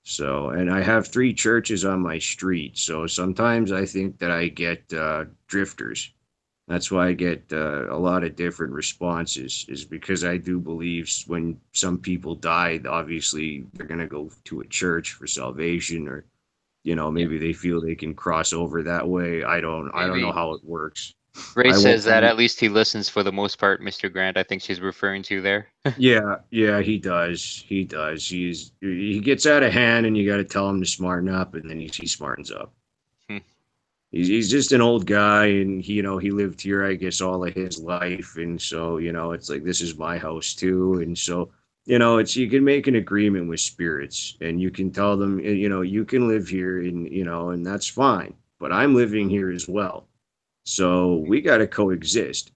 so, and I have three churches on my street. So sometimes I think that I get drifters. That's why I get a lot of different responses, is because I do believe when some people die, obviously they're going to go to a church for salvation, or, Yeah. maybe they feel they can cross over that way. I don't know Maybe how it works. Ray I says won't that be. at least he listens for the most part, Mr. Grant. I think she's referring to there. Yeah, yeah, he does. He does. He gets out of hand, and you got to tell him to smarten up, and then he smartens up. Hmm. He's just an old guy, and he lived here, I guess, all of his life, and so it's like, this is my house too, and so it's, you can make an agreement with spirits, and you can tell them, you can live here, and and that's fine, but I'm living here as well, so we got to coexist.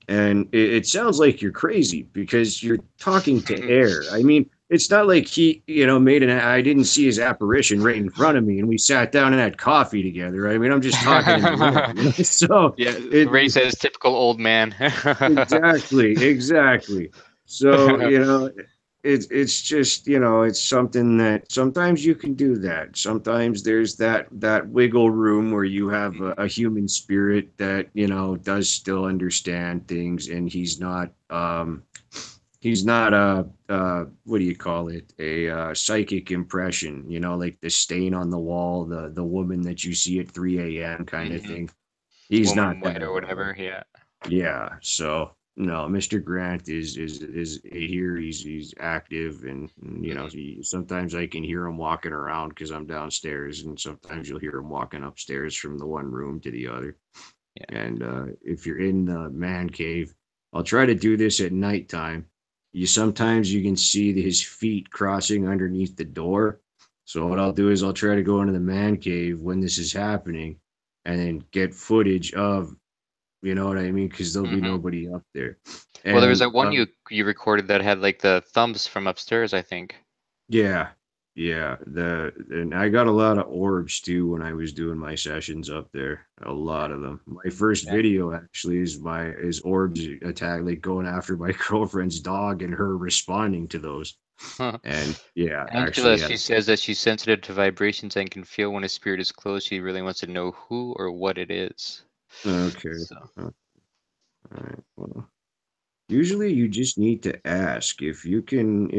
And it sounds like you're crazy because you're talking to air. I mean, it's not like he, made I didn't see his apparition right in front of me and we sat down and had coffee together. I mean, I'm just talking in the air. So Yeah, Ray it says typical old man. exactly, exactly. So, it's just, it's something that sometimes you can do that. Sometimes there's that wiggle room where you have a human spirit that, does still understand things, and he's not what do you call it, a psychic impression, like the stain on the wall, the woman that you see at 3 a.m. kind of Hmm. thing. He's Woman not in that white at or all. whatever. Yeah. Yeah, so no, Mr. Grant is here. He's active, and Hmm. sometimes I can hear him walking around because I'm downstairs, and sometimes you'll hear him walking upstairs from the one room to the other. Yeah. And if you're in the man cave, I'll try to do this at nighttime. Sometimes you can see his feet crossing underneath the door. So what I'll do is I'll try to go into the man cave when this is happening, and then get footage of, you know what I mean? Because there'll be Hmm. nobody up there. Well, there was And that one you recorded that had like the thumbs from upstairs, I think. yeah, yeah. And I got a lot of orbs too when I was doing my sessions up there. A lot of them. My first Yeah. video actually is orbs attack, like going after my girlfriend's dog and her responding to those. And yeah, Angela, actually, yeah. she says that she's sensitive to vibrations and can feel when a spirit is close. She really wants to know who or what it is. Okay. So. All right. Well, usually you just need to ask. If you can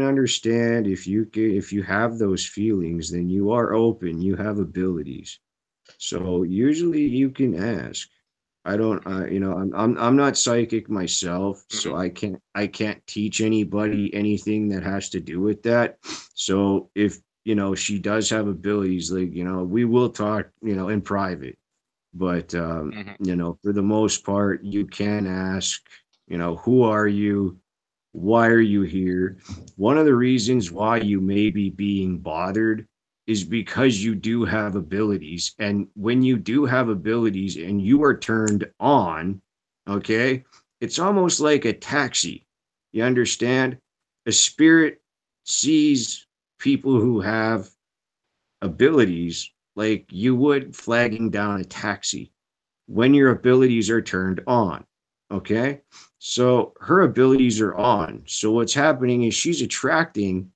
understand, if you have those feelings, then you are open, you have abilities. So usually you can ask. I don't, I'm not psychic myself, so Hmm. I can't teach anybody anything that has to do with that. So if, she does have abilities, like, we will talk, in private. But Hmm. for the most part, you can ask, who are you? Why are you here? One of the reasons why you may be being bothered is because you do have abilities. And when you do have abilities and you are turned on, okay, it's almost like a taxi. You understand? A spirit sees people who have abilities like you would flagging down a taxi when your abilities are turned on. Okay. So her abilities are on. So what's happening is she's attracting,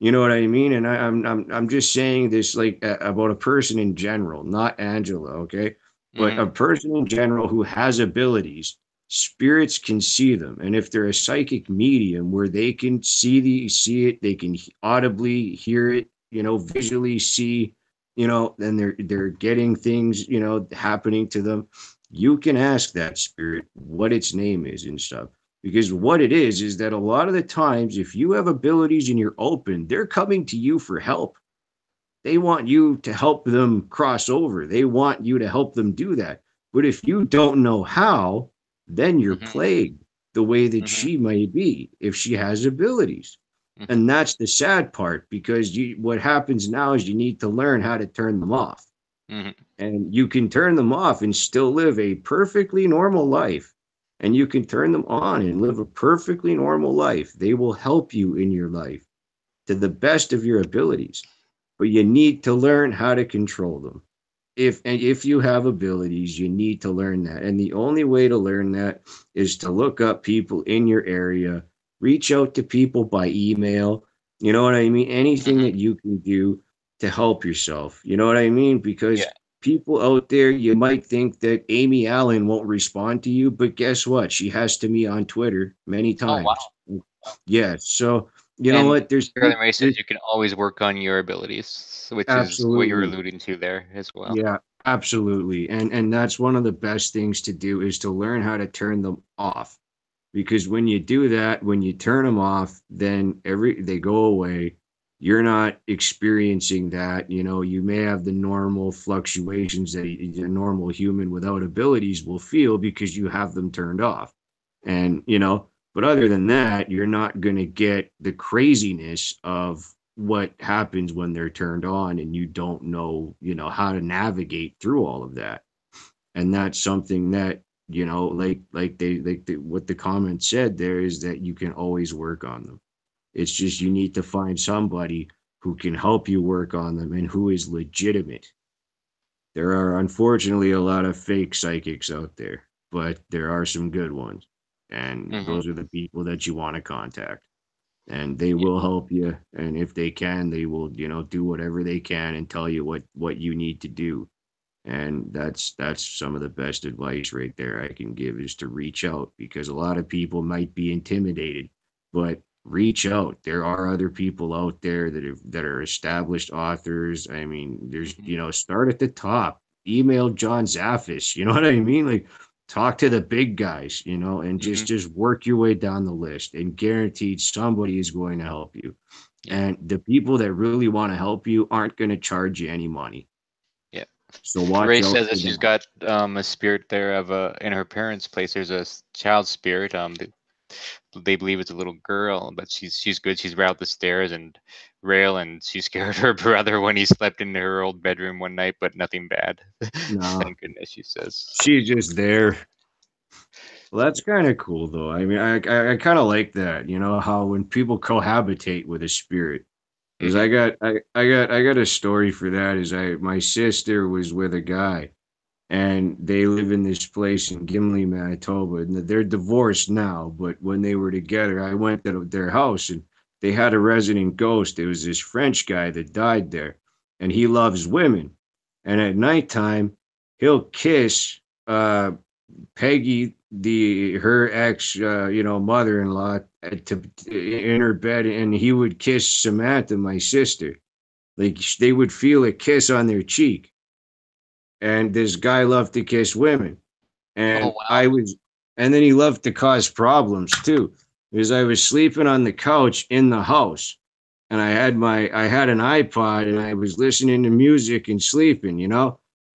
you know what I mean? And I'm just saying this like about a person in general, not Angela. Okay. But Hmm. a person in general who has abilities, spirits can see them. And if they're a psychic medium where they can see it, they can audibly hear it, visually see, then they're getting things, happening to them. You can ask that spirit what its name is and stuff. Because what it is that a lot of the times, if you have abilities and you're open, they're coming to you for help. They want you to help them cross over. They want you to help them do that. But if you don't know how, then you're Hmm. plagued the way that Hmm. she may be if she has abilities. Hmm. And that's the sad part, because what happens now is you need to learn how to turn them off. Hmm. And you can turn them off and still live a perfectly normal life. And you can turn them on and live a perfectly normal life. They will help you in your life to the best of your abilities, but you need to learn how to control them. If you have abilities, you need to learn that. And the only way to learn that is to look up people in your area, reach out to people by email. You know what I mean? Anything Hmm. that you can do to help yourself. You know what I mean? Yeah. Because people out there, you might think that Amy Allen won't respond to you, but guess what? She has to me on Twitter many Oh, times. wow. Yeah. So you know And what? Fairly Mary says you can always work on your abilities, which is what you're Absolutely. alluding to there as well. Yeah, absolutely. And that's one of the best things to do is to learn how to turn them off. Because when you do that, when you turn them off, then they go away. You're not experiencing that. You may have the normal fluctuations that a normal human without abilities will feel because you have them turned off. And, but other than that, you're not going to get the craziness of what happens when they're turned on and you don't know, how to navigate through all of that. And that's something that, what the comment said there is that you can always work on them. It's just you need to find somebody who can help you work on them and who is legitimate. There are unfortunately a lot of fake psychics out there, but there are some good ones. And Hmm. those are the people that you want to contact. and they Yeah. will help you. And if they can, they will, do whatever they can and tell you what you need to do. And that's some of the best advice right there I can give, is to reach out, because a lot of people might be intimidated, but reach out. There are other people out there that are established authors. I mean, there's, Mhm. start at the top. Email John Zaffis, you know what I mean? Like, talk to the big guys, and Mhm. just work your way down the list, and guaranteed somebody is going to help you. Yeah. And the people that really want to help you aren't going to charge you any money. Yeah. So watch Ray out says that for she's that. got a spirit there of in her parents' place. There's a child spirit. They believe it's a little girl, but she's good. She's railed the stairs and she scared her brother when he slept in her old bedroom one night, but nothing bad. No, Thank goodness, she says. she's just there. Well, that's kind of cool, though. I mean, I kind of like that. You know how when people cohabitate with a spirit. Because Hmm. I got a story for that. Is my sister was with a guy, and they live in this place in Gimli, Manitoba, and they're divorced now. But when they were together, I went to their house, and they had a resident ghost. It was this French guy that died there, and he loves women. And at nighttime, he'll kiss Peggy, her ex, mother-in-law, in her bed, and he would kiss Samantha, my sister. Like, they would feel a kiss on their cheek. And this guy loved to kiss women, Oh and wow. and then he loved to cause problems too. Because I was sleeping on the couch in the house, and I had an iPod, and I was listening to music and sleeping,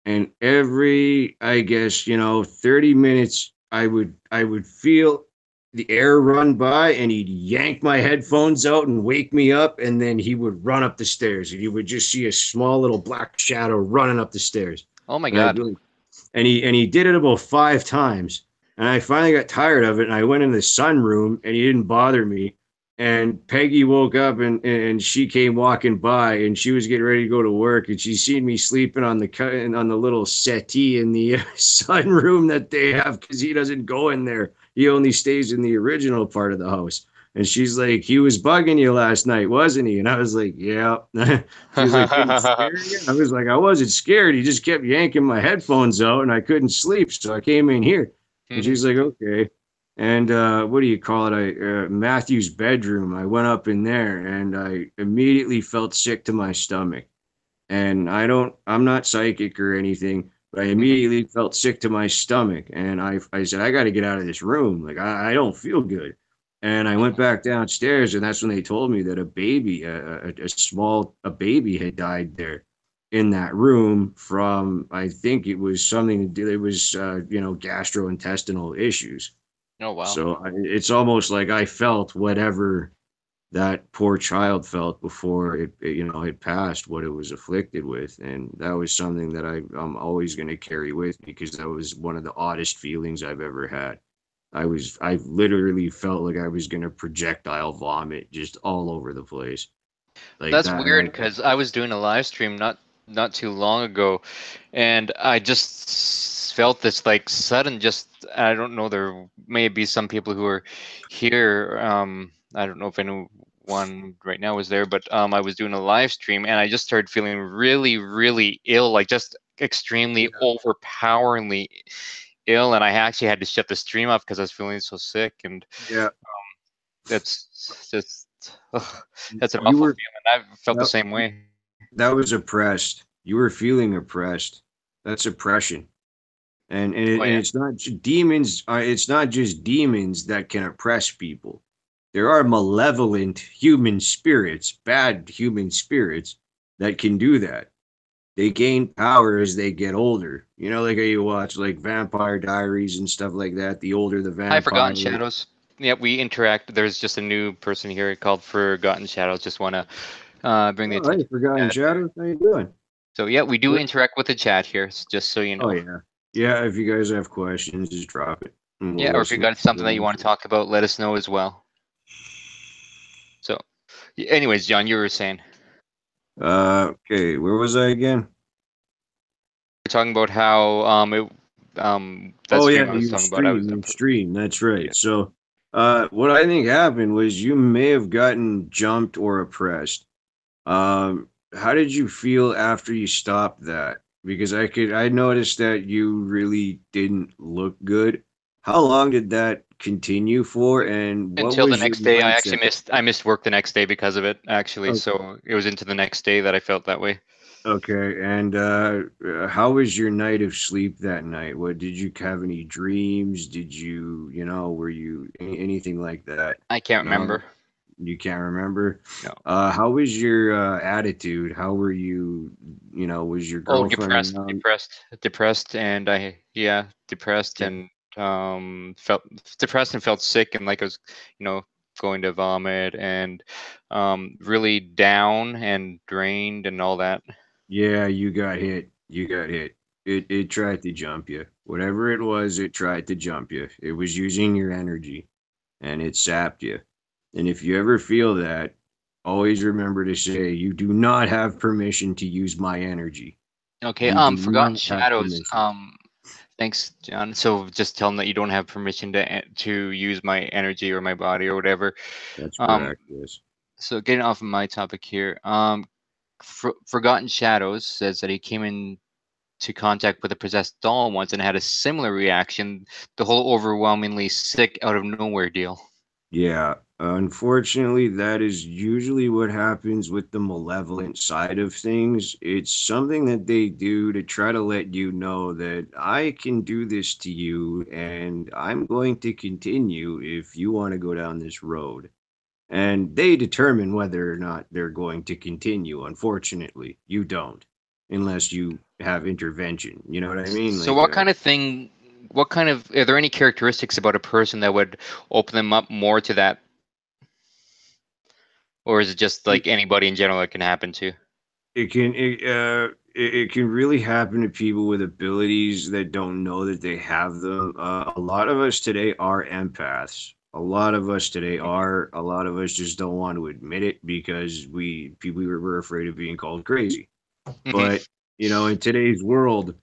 and every, I guess, 30 minutes, I would feel the air run by, and he'd yank my headphones out and wake me up, and then he would run up the stairs, and you would just see a small little black shadow running up the stairs. Oh my And I'd God. be like, and he did it about 5 times, and I finally got tired of it, and I went in the sunroom, and he didn't bother me. And Peggy woke up, and she came walking by, and she was getting ready to go to work, and she seen me sleeping on the little settee in the sunroom that they have, because he doesn't go in there. He only stays in the original part of the house. And she's like, he was bugging you last night, wasn't he? And I was like, yeah. She's like, did he scare you? I was like, I wasn't scared. He just kept yanking my headphones out, and I couldn't sleep. So I came in here. And Mhm. she's like, okay. And what do you call it? Matthew's bedroom. I went up in there, and I immediately felt sick to my stomach. And I'm not psychic or anything, but I Mhm. immediately felt sick to my stomach. And I said, I got to get out of this room. Like, I don't feel good. And I went back downstairs, and that's when they told me that a baby had died there in that room from, I think it was something to do, it was, gastrointestinal issues. Oh wow. So it's almost like I felt whatever that poor child felt before it passed, what it was afflicted with. And that was something that I'm always going to carry with me, because that was one of the oddest feelings I've ever had. I literally felt like I was going to projectile vomit just all over the place like That's that. weird because I was doing a live stream not too long ago, and I just felt this like sudden just I don't know, there may be some people who are here. I don't know if anyone right now was there, but I was doing a live stream and I just started feeling really, really ill, like just extremely Yeah. overpoweringly ill, and I actually had to shut the stream off because I was feeling so sick, and Yeah. that's just ugh, that's an You awful were feeling. I've felt the that, same way. that was oppressed. You were feeling oppressed. That's oppression. Oh And yeah. it's not demons. It's not just demons that can oppress people. There are malevolent human spirits, bad human spirits, that can do that. They gain power as they get older. Like how you watch like Vampire Diaries and stuff like that. The older the Hi, Forgotten vampire. Shadows. Yeah, we interact. There's just a new person here called Forgotten Shadows. Just want to bring the Oh, hey, attention to Forgotten that. Shadows. How you doing? So yeah, we do What? interact with the chat here, just so you Oh know. yeah, yeah. If you guys have questions, just drop it, and Yeah, we'll or if you listen. got something that We'll you want to answer. talk about, let us know as well. So, anyways, John, you were saying Okay. Where was I again? we're talking about how that Oh stream yeah, I was talking about. I was your stream. That's right. yeah. So What I think happened was you may have gotten jumped or oppressed. How did you feel after you stopped that? Because I noticed that you really didn't look good. How long did that continue for, and what Until the was your next day. I mindset? actually missed work the next day because of it, actually. Oh, So it was into the next day that I felt that way. okay, and how was your night of sleep that night? What did you have any dreams? Did you, were you anything like that? I can't No, remember. you can't remember. No. How was your attitude? How were you? Was your Oh, girlfriend around? depressed, and depressed Okay. and felt depressed and felt sick and like I was, you know, going to vomit and really down and drained and all that. Yeah, you got hit. You got hit. It tried to jump you. Whatever it was, it tried to jump you. It was using your energy and it sapped you. And if you ever feel that, always remember to say, you do not have permission to use my energy. Okay, You do Forgotten not have Shadows. permission. Thanks, John. So just tell them that you don't have permission to use my energy or my body or whatever. That's Um, correct. Yes. so getting off of my topic here, Forgotten Shadows says that he came into contact with a possessed doll once and had a similar reaction. The whole overwhelmingly sick out of nowhere deal. Yeah, unfortunately, that is usually what happens with the malevolent side of things. It's something that they do to try to let you know that I can do this to you and I'm going to continue if you want to go down this road. And they determine whether or not they're going to continue. Unfortunately, you don't, unless you have intervention. You know what I mean? So Like, what kind of thing? What kind of are there any characteristics about a person that would open them up more to that, or is it just like anybody in general it can happen to? it can really happen to people with abilities that don't know that they have them. A lot of us today are empaths. A lot of us today are. A lot of us just don't want to admit it because we're afraid of being called crazy. Hmm. But in today's world,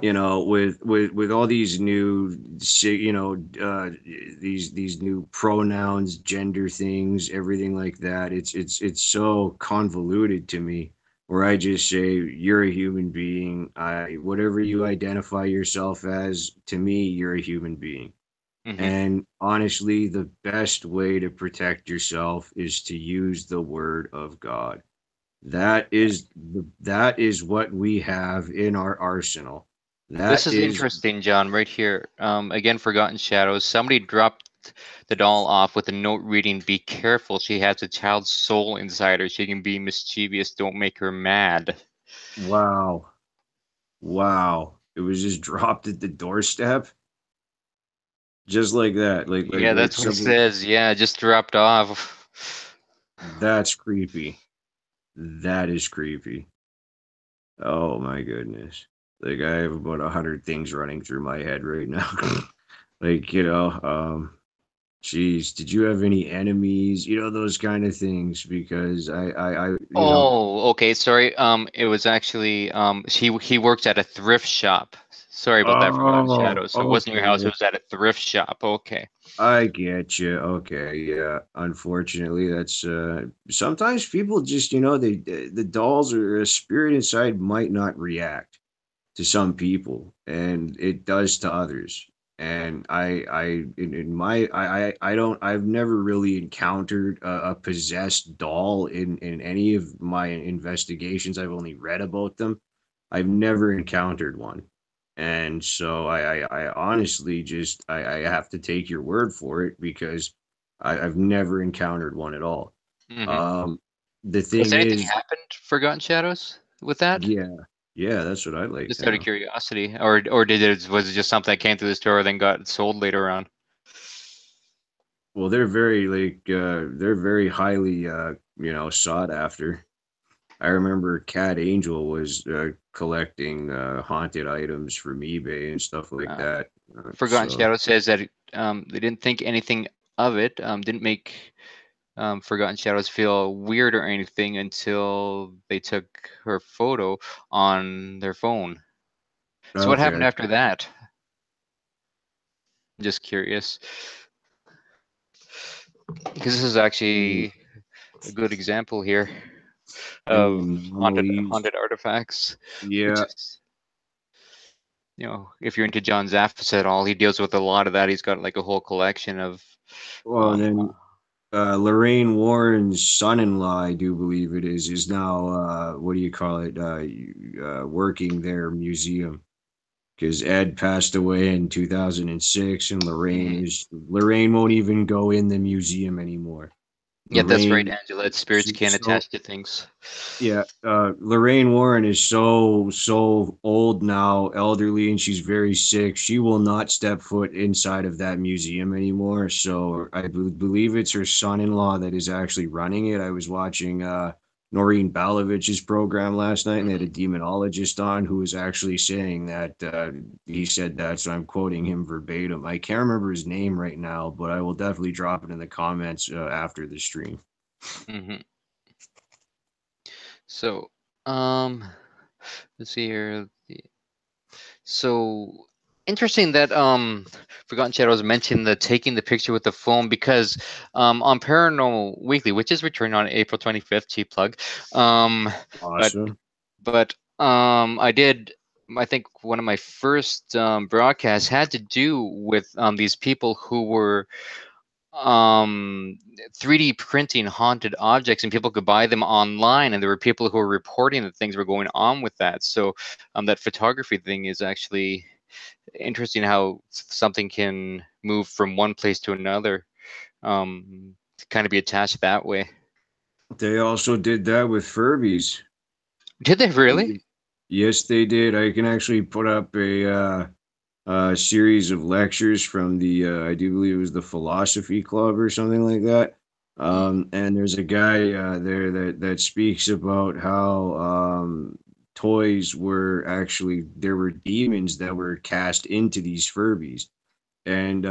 with all these new, these new pronouns, gender things, everything like that, it's so convoluted to me. Where I just say you're a human being. Whatever you identify yourself as, to me, you're a human being. Hmm. And honestly, the best way to protect yourself is to use the word of God. That is what we have in our arsenal. This That is is interesting, John, right here. Again, Forgotten Shadows. Somebody dropped the doll off with a note reading, "Be careful, she has a child's soul inside her. She can be mischievous. Don't make her mad." wow. Wow. It was just dropped at the doorstep just like that. Yeah, Like that's what it someone says. Yeah, just dropped off. that's creepy. That is creepy. Oh my goodness. Like I have about 100 things running through my head right now. Like, geez, did you have any enemies? Those kind of things because Oh, okay. Sorry. It was actually he works at a thrift shop. Sorry about that, Forgotten oh, Shadows. So it wasn't your house. It okay. was at a thrift shop. Okay. I get you. Okay, yeah. Unfortunately, that's sometimes people just, the dolls or a spirit inside might not react to some people, and it does to others. And in my, I don't, I've never really encountered a possessed doll in any of my investigations. I've only read about them. I've never encountered one. And so I honestly just I have to take your word for it because I've never encountered one at all. Hmm. Um, the Has thing anything is, happened, Forgotten Shadows, with that? yeah, yeah, that's what I like Just to out of know. curiosity, or was it just something that came through the store then got sold later on? Well, they're very highly sought after. I remember Cat Angel was collecting haunted items from eBay and stuff like Uh, that. Forgotten So Shadows says that they didn't think anything of it. Didn't make Forgotten Shadows feel weird or anything until they took her photo on their phone. So what happened okay. after that? Just curious. because this is Mm, actually a good example here any of anomalies? haunted artifacts, which Yeah. is, if you're into John Zaffis at all, he deals with a lot of that. He's got like a whole collection of, Well, and um, then Lorraine Warren's son-in-law, I do believe it is now what do you call it? Working their museum because Ed passed away in 2006, and mhm. Lorraine won't even go in the museum anymore. Yeah, that's right, Lorraine, Angela. That spirits she's can so attach to things. yeah, Lorraine Warren is so old now, elderly, and she's very sick. She will not step foot inside of that museum anymore. So I believe it's her son-in-law that is actually running it. I was watching Noreen Balavich's program last night, and they had a Mhm. demonologist on who was actually saying that he said that. So I'm quoting him verbatim. I can't remember his name right now, but I will definitely drop it in the comments after the stream. Mhm. So, um, let's see here. So interesting that Forgotten Shadows mentioned the taking the picture with the phone because on Paranormal Weekly, which is returning on April 25th, cheap plug. But Awesome. I did. I think one of my first broadcasts had to do with these people who were um 3D printing haunted objects, and people could buy them online, and there were people who were reporting that things were going on with that. So that photography thing is actually interesting, how something can move from one place to another, to kind of be attached that way. They also did that with Furbies. Did they really? Yes, they did. I can actually put up a series of lectures from I do believe it was the Philosophy Club or something like that. Mm. And there's a guy there that speaks about how toys were actually there were demons that were cast into these Furbies. And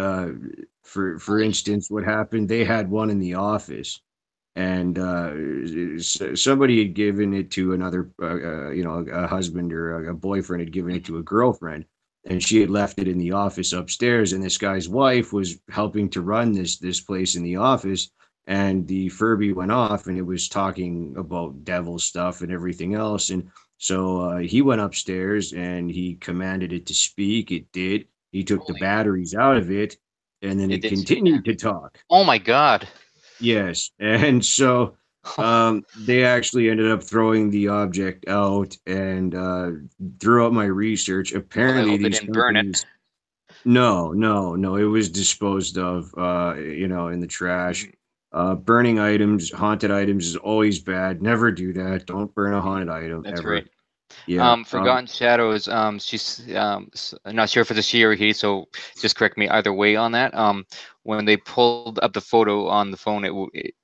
for Holy. instance, what happened? They had one in the office and somebody had given it to another a husband or a boyfriend had given it Mhm. to a girlfriend, and she had left it in the office upstairs, and this guy's wife was helping to run this place in the office, and the Furby went off and it was talking about devil stuff and everything else, and so he went upstairs and he commanded it to speak. It did. He took the Holy. batteries out of it, and then It it did speak. continued to talk. Oh my God. Yes, and so they actually ended up throwing the object out, and throughout my research, Well, I apparently hope they these didn't burn it. companies, no, it was disposed of, in the trash. Mhm. Burning items, haunted items is always bad. Never do that. Don't burn a Yeah, haunted item that's right. ever. Yeah. Forgotten Shadows. She's I'm not sure if it's a she or he, so just correct me either way on that. When they pulled up the photo on the phone,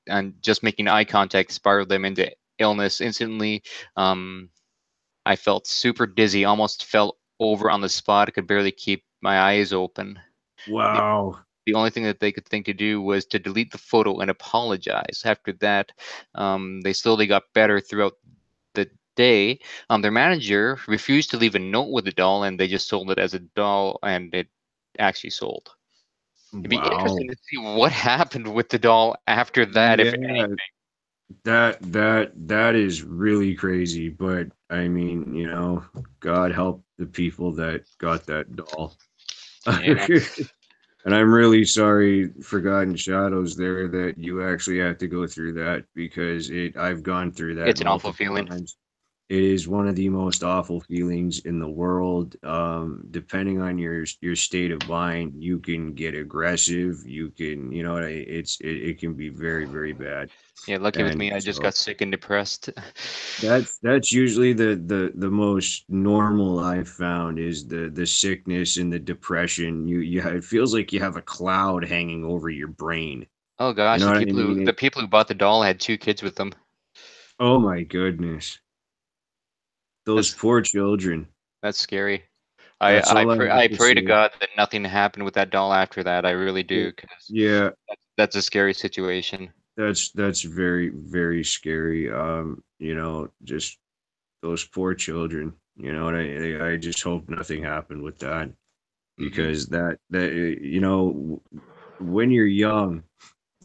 and just making eye contact spiraled them into illness instantly. Um, I felt super dizzy, almost fell over on the spot. I could barely keep my eyes open. The, Wow. the only thing that they could think to do was to delete the photo and apologize. After that, they slowly got better throughout the day. Their manager refused to leave a note with the doll, and they just sold it as a doll, and it actually sold. It'd be interesting Wow. to see what happened with the doll after that, if Yeah, that is really crazy, but I mean, God help the people that got that doll. any. Yeah, And I'm really sorry, Forgotten Shadows, there that you actually have to go through that because I've gone through that it's an awful multiple feeling. times. It is one of the most awful feelings in the world. Depending on your state of mind, you can get aggressive. You can, it can be very, very bad. Yeah, lucky with And me, I just so got sick and depressed. that's usually the most normal I've found is the sickness and the depression. It feels like you have a cloud hanging over your brain. Oh You gosh, know the what I people mean? who the people who bought the doll had two kids with them. Oh my goodness, those That's poor children. that's scary. That's all I have I to pray to say. God that nothing happened with that doll after that. I really Yeah, do, because yeah, that's a scary situation. that's very very scary. Just those poor children. And I just hope nothing happened with that Hmm. because when you're young.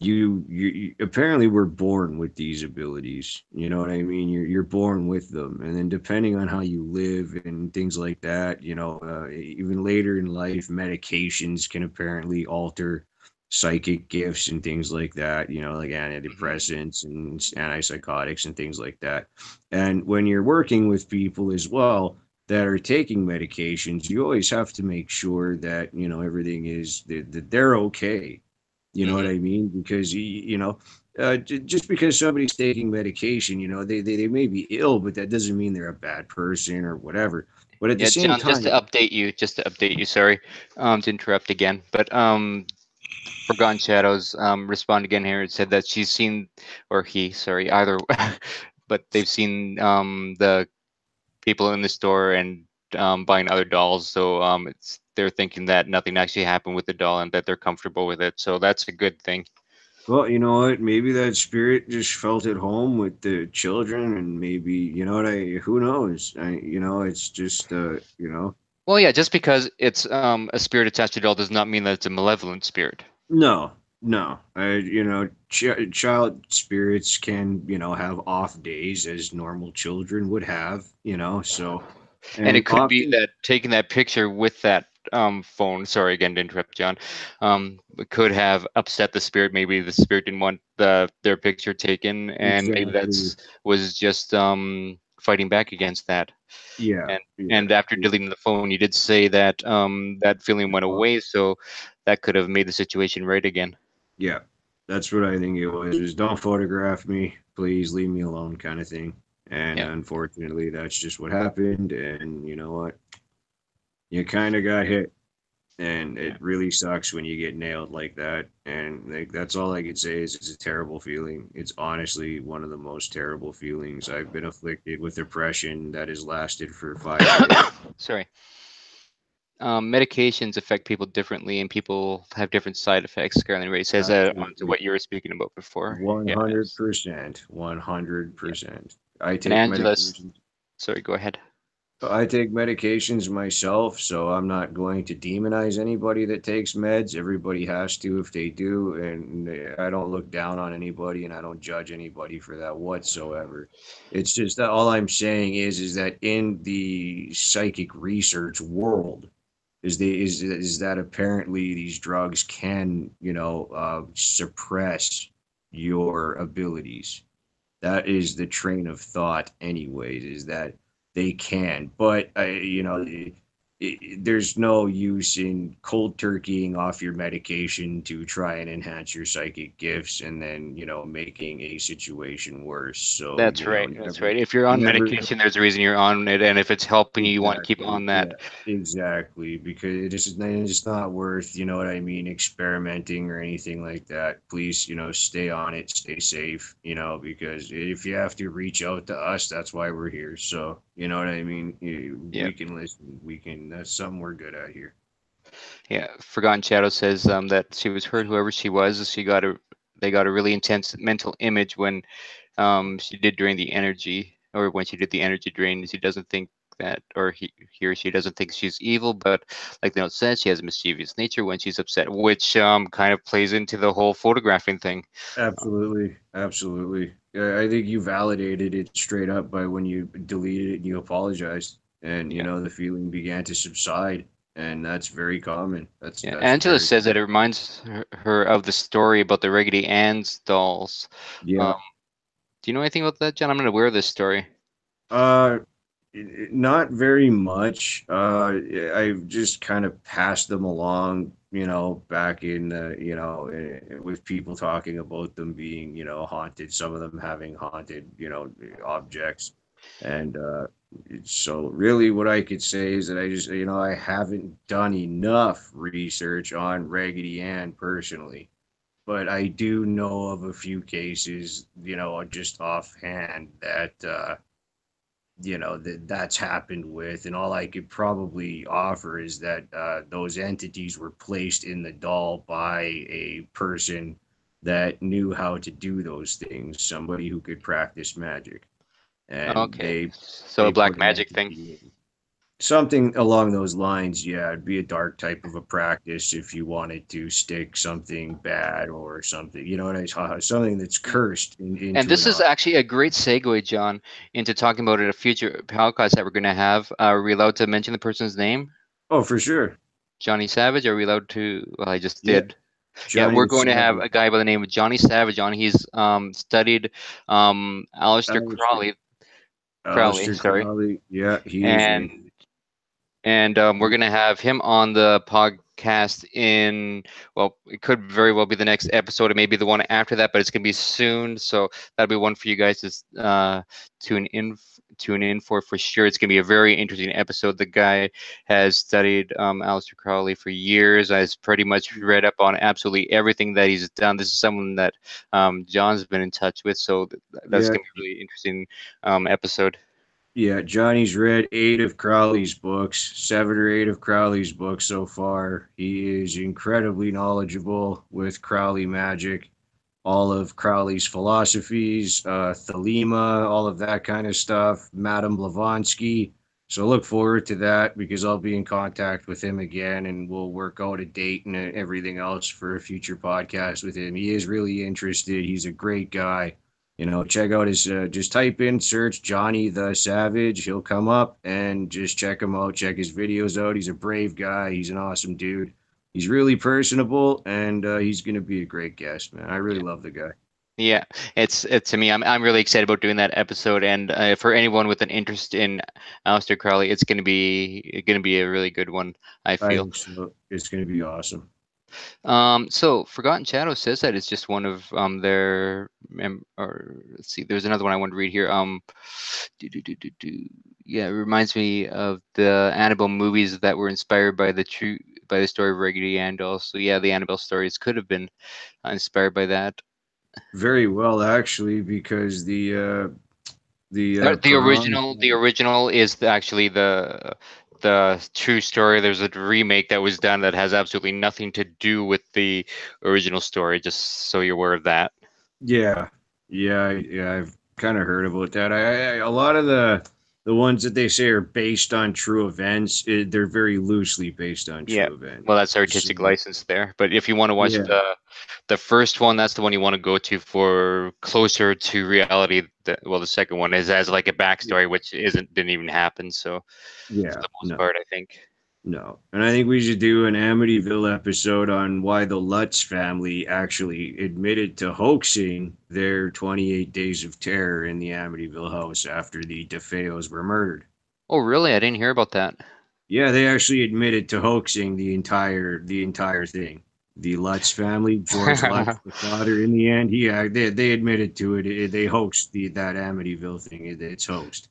you apparently were born with these abilities. You know what I mean? You're born with them, and then depending on how you live and things like that, even later in life, medications can apparently alter psychic gifts and things like that. Like Hmm. antidepressants and antipsychotics and things like that. And when you're working with people as well that are taking medications, you always have to make sure that everything is that they're okay. You know what Hmm. I mean? Because just because somebody's taking medication, they may be ill, but that doesn't mean they're a bad person or whatever. But at the Yeah, same John, time, just to update you, sorry, to interrupt again, but Forgotten Shadows respond again here. It said that she's seen, or he, sorry, either, but they've seen the people in the store and buying other dolls. So they're thinking that nothing actually happened with the doll and that they're comfortable with it. So that's a good thing. well, you know what? Maybe that spirit just felt at home with the children, and maybe who knows? It's just Well, yeah, just because it's a spirit attached to a doll does not mean that it's a malevolent spirit. no, no. Child spirits can have off days as normal children would have. So And and it could be often that taking that picture with that phone, sorry again to interrupt, John, could have upset the spirit. Maybe the spirit didn't want their picture taken, and maybe exactly. that's was just fighting back against that. Yeah, And yeah, and after deleting the phone, you did say that that feeling went yeah. away, so that could have made the situation right again. Yeah, that's what I think it was. Is don't photograph me, please leave me alone, kind of thing. And Yeah. unfortunately, that's just what happened. And you know what? You kind of got hit, and Yeah. it really sucks when you get nailed like that. And like that's all I could say is it's a terrible feeling. It's honestly one of the most terrible feelings. I've been afflicted with depression that has lasted for 5 years. Sorry. Medications affect people differently, and people have different side effects. Scarlet Ray says that onto Absolutely, what you were speaking about before. one Yeah. hundred percent, one hundred Yeah. percent. I And take Angela's. medication. Sorry, go ahead. I take medications myself, so I'm not going to demonize anybody that takes meds. Everybody has to if they do, and I don't look down on anybody, and I don't judge anybody for that whatsoever. It's just that all I'm saying is that in the psychic research world, is that apparently these drugs can suppress your abilities. That is the train of thought anyways, is that they can, but there's no use in cold turkeying off your medication to try and enhance your psychic gifts and then making a situation worse. So That's right. That's never right. If you're on never medication, there's a reason you're on it, and if it's helping you, you want to keep exactly, on yeah, that. exactly, because it's not worth, you know what I mean, experimenting or anything like that. Please, stay on it, stay safe, because if you have to reach out to us, that's why we're here. So you know what I mean. We Yep. can listen, we can, that's something we're good at here. Yeah. Forgotten Shadow says that she was hurt. Whoever she was, they got a really intense mental image when she did drain the energy, or when she did the energy drain. She doesn't think that, or he or she doesn't think she's evil, but like the note says, she has a mischievous nature when she's upset, which kind of plays into the whole photographing thing. Absolutely, absolutely. I think you validated it straight up by when you deleted it and you apologized, and Yeah. the feeling began to subside, and that's very common. Yeah. That's Angela very says that it reminds her of the story about the Raggedy Ann's dolls. Um, yeah. do you know anything about that, John? I'm not aware of this story. Uh, Not very much. I've just kind of passed them along, back in with people talking about them being, haunted, some of them having haunted, objects. And so really what I could say is that I just, I haven't done enough research on Raggedy Ann personally. But I do know of a few cases, just offhand that that's happened with, and all I could probably offer is that those entities were placed in the doll by a person that knew how to do those things, somebody who could practice magic, and Okay. So a they black put an magic thing. entity in. Something along those lines, yeah, it'd be a dark type of a practice if you wanted to stick something bad or something, you know what something that's cursed And into this an is object. actually a great segue, John, into talking about it a future podcast that we're going to have. Are we allowed to mention the person's name? Oh, for sure. Johnny Savage? Are we allowed to? Well, I just Yeah, did. Yeah, we're Johnny going to have Savage. a guy by the name of Johnny Savage on. He's studied Aleister Alistair, Crowley, Alistair sorry, Crowley. Yeah, he is and a we're going to have him on the podcast in, well, it could very well be the next episode, or maybe the one after that, but it's going to be soon. So that'll be one for you guys to tune in for sure. It's going to be a very interesting episode. The guy has studied Aleister Crowley for years. Has pretty much read up on absolutely everything that he's done. This is someone that John's been in touch with, so that's yeah. going to be a really interesting episode. Yeah, Johnny's read 8 of Crowley's books, 7 or 8 of Crowley's books so far. He is incredibly knowledgeable with Crowley magic, all of Crowley's philosophies, Thelema, all of that kind of stuff, Madame Blavatsky. So look forward to that because I'll be in contact with him again and we'll work out a date and everything else for a future podcast with him. He is really interested. He's a great guy. Check out his, just type in, search Johnny the Savage. He'll come up and just check him out, check his videos out. He's a brave guy. He's an awesome dude. He's really personable and he's going to be a great guest, man. I really love the guy. Yeah, it's to me. I'm really excited about doing that episode, and for anyone with an interest in Aleister Crowley, it's gonna be a really good one. I I feel. think so. It's going to be awesome. So Forgotten Shadows says that it's just one of their or let's see, there's another one I want to read here. Yeah, it reminds me of the Annabelle movies that were inspired by the story of Raggedy Ann doll. So yeah, the Annabelle stories could have been inspired by that. Very well, actually, because the The Piranha. original is actually the true story. There's a remake that was done that has absolutely nothing to do with the original story. Just so you're aware of that. Yeah, yeah. I've kind of heard about that. A lot of the ones that they say are based on true events, they're very loosely based on Yeah. true events. Well, that's artistic So license there. But if you want to watch yeah, the first one, that's the one you want to go to for closer to reality. The second one is has like a backstory, which didn't even happen. So for yeah, the most no. part, I think. No. And I think we should do an Amityville episode on why the Lutz family actually admitted to hoaxing their 28 days of terror in the Amityville house after the DeFeos were murdered. Oh, really? I didn't hear about that. Yeah, they actually admitted to hoaxing the entire thing. The Lutz family, George Lutz, the father, in the end, they admitted to it. They hoaxed that Amityville thing. It's hoaxed.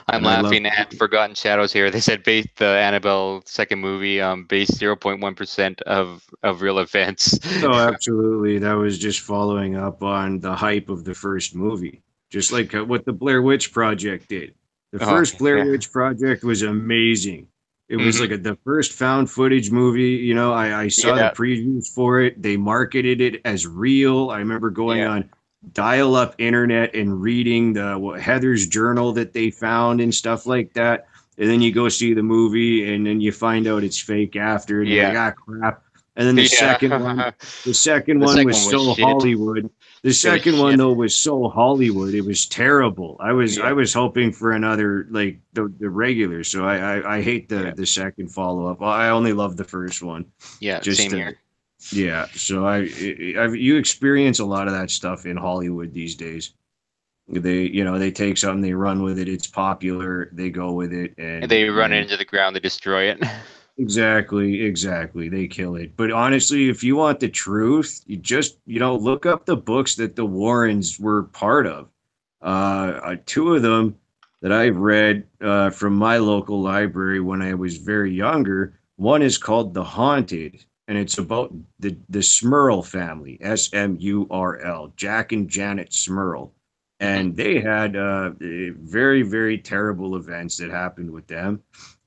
I'm And I'd love laughing at Forgotten Shadows here. They said based the Annabelle second movie based 0.1% of real events. Oh, absolutely. That was just following up on the hype of the first movie, just like what the Blair Witch Project did. The Oh first Blair yeah. Witch Project was amazing. It was Hmm. like the first found footage movie. I saw the Yeah. previews for it. They marketed it as real. I remember going Yeah. on dial-up internet and reading Heather's journal that they found and stuff like that. And then you go see the movie, and then you find out it's fake after, and you're like, Yeah. ah, crap. And then the Yeah. second one, the second The one second was one was so shit. Hollywood. The It was second one shit. though was so Hollywood. It was terrible. I Yeah. was hoping for another like the regular. So I hate Yeah. the second follow up. I only love the first one. Yeah. Just Same here. yeah. So you experience a lot of that stuff in Hollywood these days. They take something, they run with it. It's popular. They go with it, And and they run it into the ground. They destroy it. exactly. They kill it. But honestly, if you want the truth, you just, look up the books that the Warrens were part of. Two of them that I've read from my local library when I was very younger. One is called The Haunted, and it's about the Smurl family, Smurl, Jack and Janet Smurl. Hmm. And they had very, very terrible events that happened with them.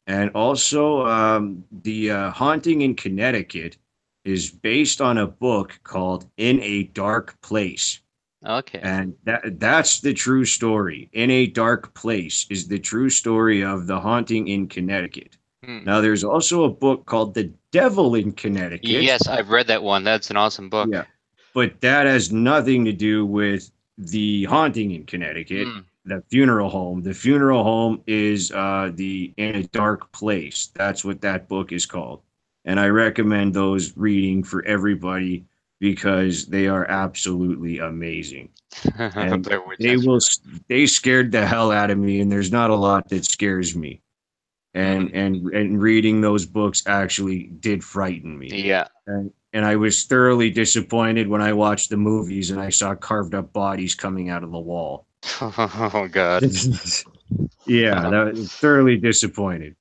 And also, the Haunting in Connecticut is based on a book called In a Dark Place. Okay. And that's the true story. In a Dark Place is the true story of the haunting in Connecticut. Hmm. Now, there's also a book called The Devil in Connecticut. Yes, I've read that one. That's an awesome book. Yeah. But that has nothing to do with the haunting in Connecticut, Hmm. the funeral home. The funeral home is the In a Dark Place. That's what that book is called. And I recommend those reading for everybody because they are absolutely amazing. And Blair Witch they Central. will they scared the hell out of me, and there's not a lot that scares me. Hmm. And reading those books actually did frighten me. Yeah. And I was thoroughly disappointed when I watched the movies and I saw carved up bodies coming out of the wall. Oh God. Yeah, that was thoroughly disappointed.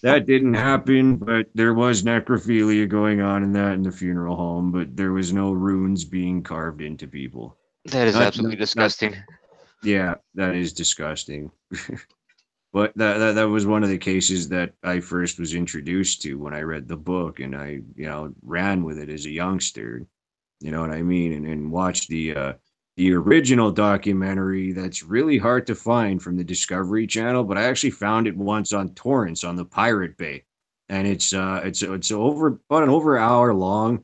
That didn't happen, but there was necrophilia going on in that in the funeral home, but there was no runes being carved into people. That is absolutely Not disgusting. yeah, that is disgusting. But that was one of the cases that I first was introduced to when I read the book, and I ran with it as a youngster. You know what I mean? And watched the original documentary that's really hard to find from the Discovery Channel, but I actually found it once on torrents on the Pirate Bay, and it's over about an over hour long,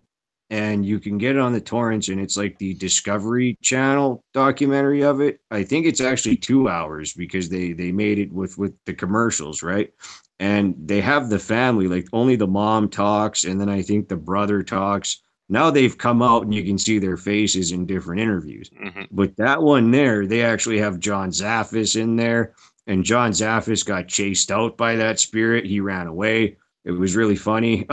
and you can get it on the torrents, and it's like the Discovery Channel documentary of it. I think it's actually 2 hours because they made it with the commercials, right? And they have the family, like only the mom talks, and then I think the brother talks. Now they've come out and you can see their faces in different interviews. Hmm. But that one there, they actually have John Zaffis in there, and John Zaffis got chased out by that spirit. He ran away. It was really funny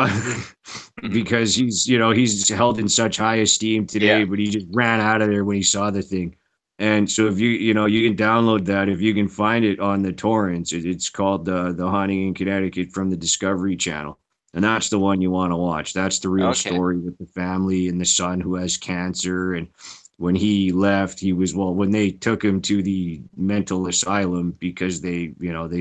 because he's held in such high esteem Yeah. today, but he just ran out of there when he saw the thing. And so if you can download that if you can find it on the torrents. It's called the Haunting in Connecticut from the Discovery Channel, and that's the one you want to watch. That's the real Okay. story with the family and the son who has cancer. And when he left, when they took him to the mental asylum because they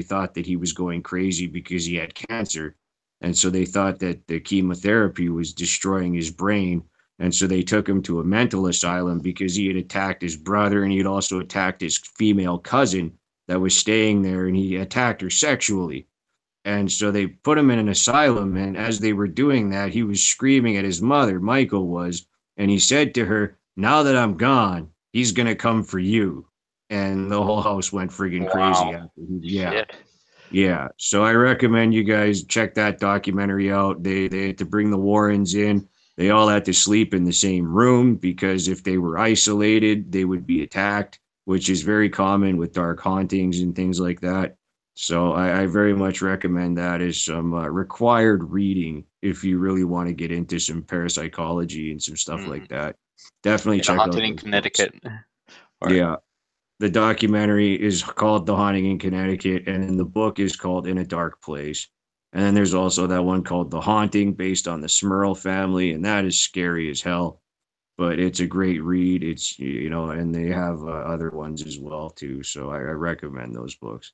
thought that he was going crazy because he had cancer. And so they thought that the chemotherapy was destroying his brain. And so they took him to a mental asylum because he had attacked his brother and he had also attacked his female cousin that was staying there, and he attacked her sexually. And so they put him in an asylum. And as they were doing that, he was screaming at his mother, Michael was. And he said to her, "Now that I'm gone, he's going to come for you." And the whole house went friggin' crazy Wow. after he, yeah. Shit. Yeah. So I recommend you guys check that documentary out. They had to bring the Warrens in. They all had to sleep in the same room because if they were isolated, they would be attacked, which is very common with dark hauntings and things like that. So I very much recommend that as some required reading if you really want to get into some parapsychology and some stuff Hmm. like that. Definitely Yeah, the check out Haunted in those books. Connecticut. Or Yeah, the documentary is called The Haunting in Connecticut, and then the book is called In a Dark Place. And then there's also that one called The Haunting, based on the Smurl family, and that is scary as hell. But it's a great read. And they have other ones as well too. So I recommend those books.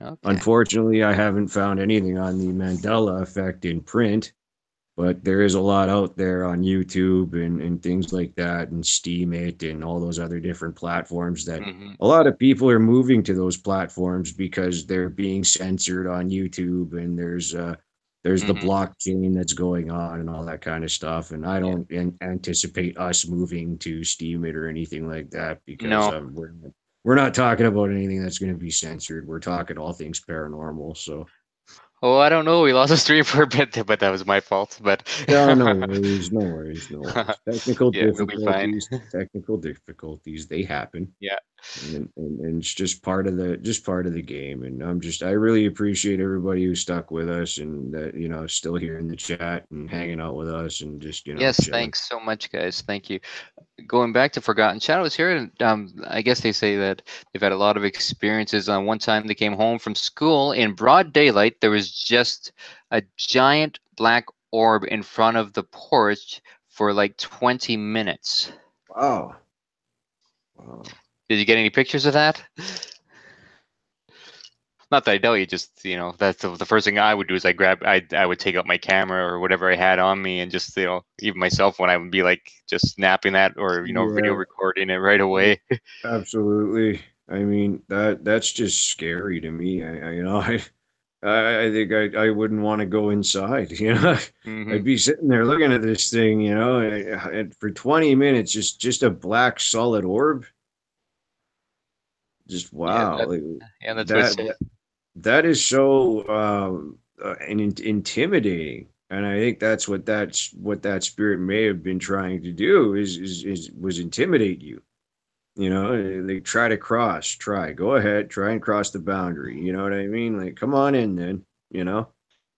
okay. Unfortunately, I haven't found anything on the Mandela effect in print, but there is a lot out there on YouTube and things like that, and Steam It and all those other different platforms that Hmm. a lot of people are moving to those platforms because they're being censored on YouTube, and there's the Hmm. blockchain that's going on and all that kind of stuff. And I Yeah. don't anticipate us moving to Steam It or anything like that because No. we're not talking about anything that's going to be censored. We're talking all things paranormal. So Oh, I don't know. We lost a stream for a bit, but that was my fault. But yeah, no worries, no worries, no worries. yeah, we'll be fine. Technical difficulties, they happen, Yeah. and it's just part of the game. And I really appreciate everybody who stuck with us and that still here in the chat and hanging out with us and just Yes, chilling. thanks so much, guys. Thank you. Going back to Forgotten Shadows here, and I guess they say that they've had a lot of experiences. On one time, they came home from school in broad daylight. There was just a giant black orb in front of the porch for like 20 minutes. Wow, wow. Did you get any pictures of that? not that I know you, just that's the first thing I would do is I would take out my camera or whatever I had on me and just even my cell phone I would be like just snapping that or video Yeah, recording it right away. absolutely. I mean that's just scary to me. I think I wouldn't want to go inside. Hmm. I'd be sitting there looking at this thing, and for 20 minutes, just a black solid orb. Just Yeah, wow, like, that's that what's. that, that is so intimidating. And I think that's what that spirit may have been trying to do is was intimidate you. They try to go ahead, try and cross the boundary. You know what I mean? Like, come on in then. You know.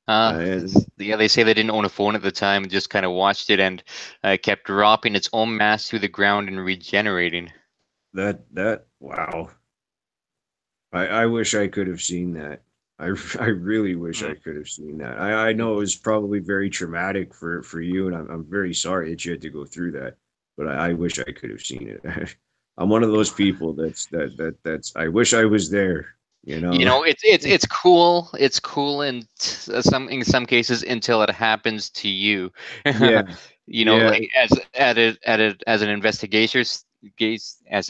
And Yeah, they say they didn't own a phone at the time and just kind of watched it and kept dropping its own mass through the ground and regenerating. that wow. I wish I could have seen that. I really wish Mm. I could have seen that. I know it was probably very traumatic for you, and I'm very sorry that you had to go through that. But I wish I could have seen it. I'm one of those people that's I wish I was there. You know? It's cool. It's cool in some cases until it happens to you. Yeah, yeah, Like as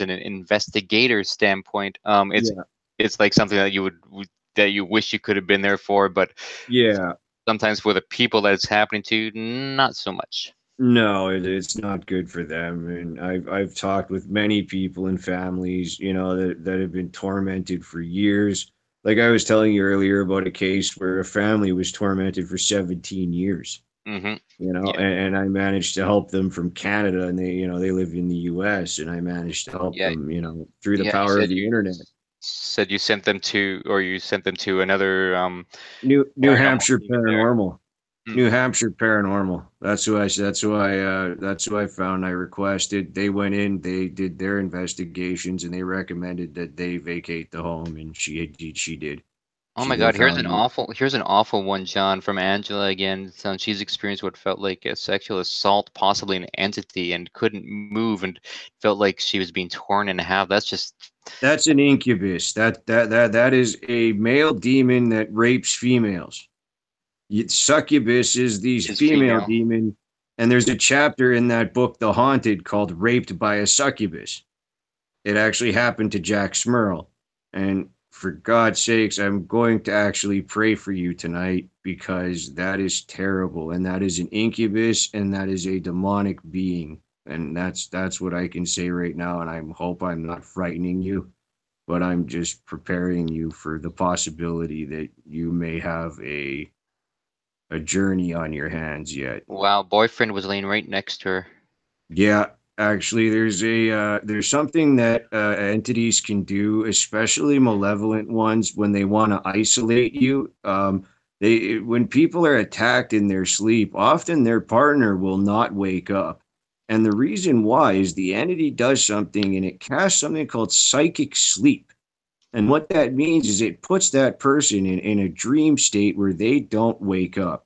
an investigator standpoint, yeah, it's like something that that you wish you could have been there for, but yeah. sometimes for the people that it's happening to, not so much. No, it's not good for them. And I've talked with many people and families, that have been tormented for years. Like I was telling you earlier about a case where a family was tormented for 17 years, Hmm. and, Yeah, and I managed to help them from Canada, and they live in the US, and I managed to help yeah, them, through the yeah. power of the internet. You sent them to, or you sent them to another New paranormal Hampshire unit there. Paranormal. Hmm. New Hampshire Paranormal. That's who I found. I requested. They went in, they did their investigations, and they recommended that they vacate the home, and she did. Oh my They God, found me. here's an awful one, John, from Angela again. So she's experienced what felt like a sexual assault, possibly an entity, and couldn't move and felt like she was being torn in half. That's just That's an incubus. That is a male demon that rapes females. Succubus is these is female female. demon, and there's a chapter in that book, The Haunted, called "Raped by a Succubus." It actually happened to Jack Smurl. And for God's sakes, I'm going to actually pray for you tonight because that is terrible. And that is an incubus and that is a demonic being. And that's what I can say right now. And I hope I'm not frightening you, but I'm just preparing you for the possibility that you may have a journey on your hands yet. Wow, boyfriend was laying right next to her. Yeah, actually, there's something that entities can do, especially malevolent ones, when they want to isolate you. They when people are attacked in their sleep, often their partner will not wake up, and the reason why is the entity does something and it casts something called psychic sleep. And what that means is it puts that person in a dream state where they don't wake up.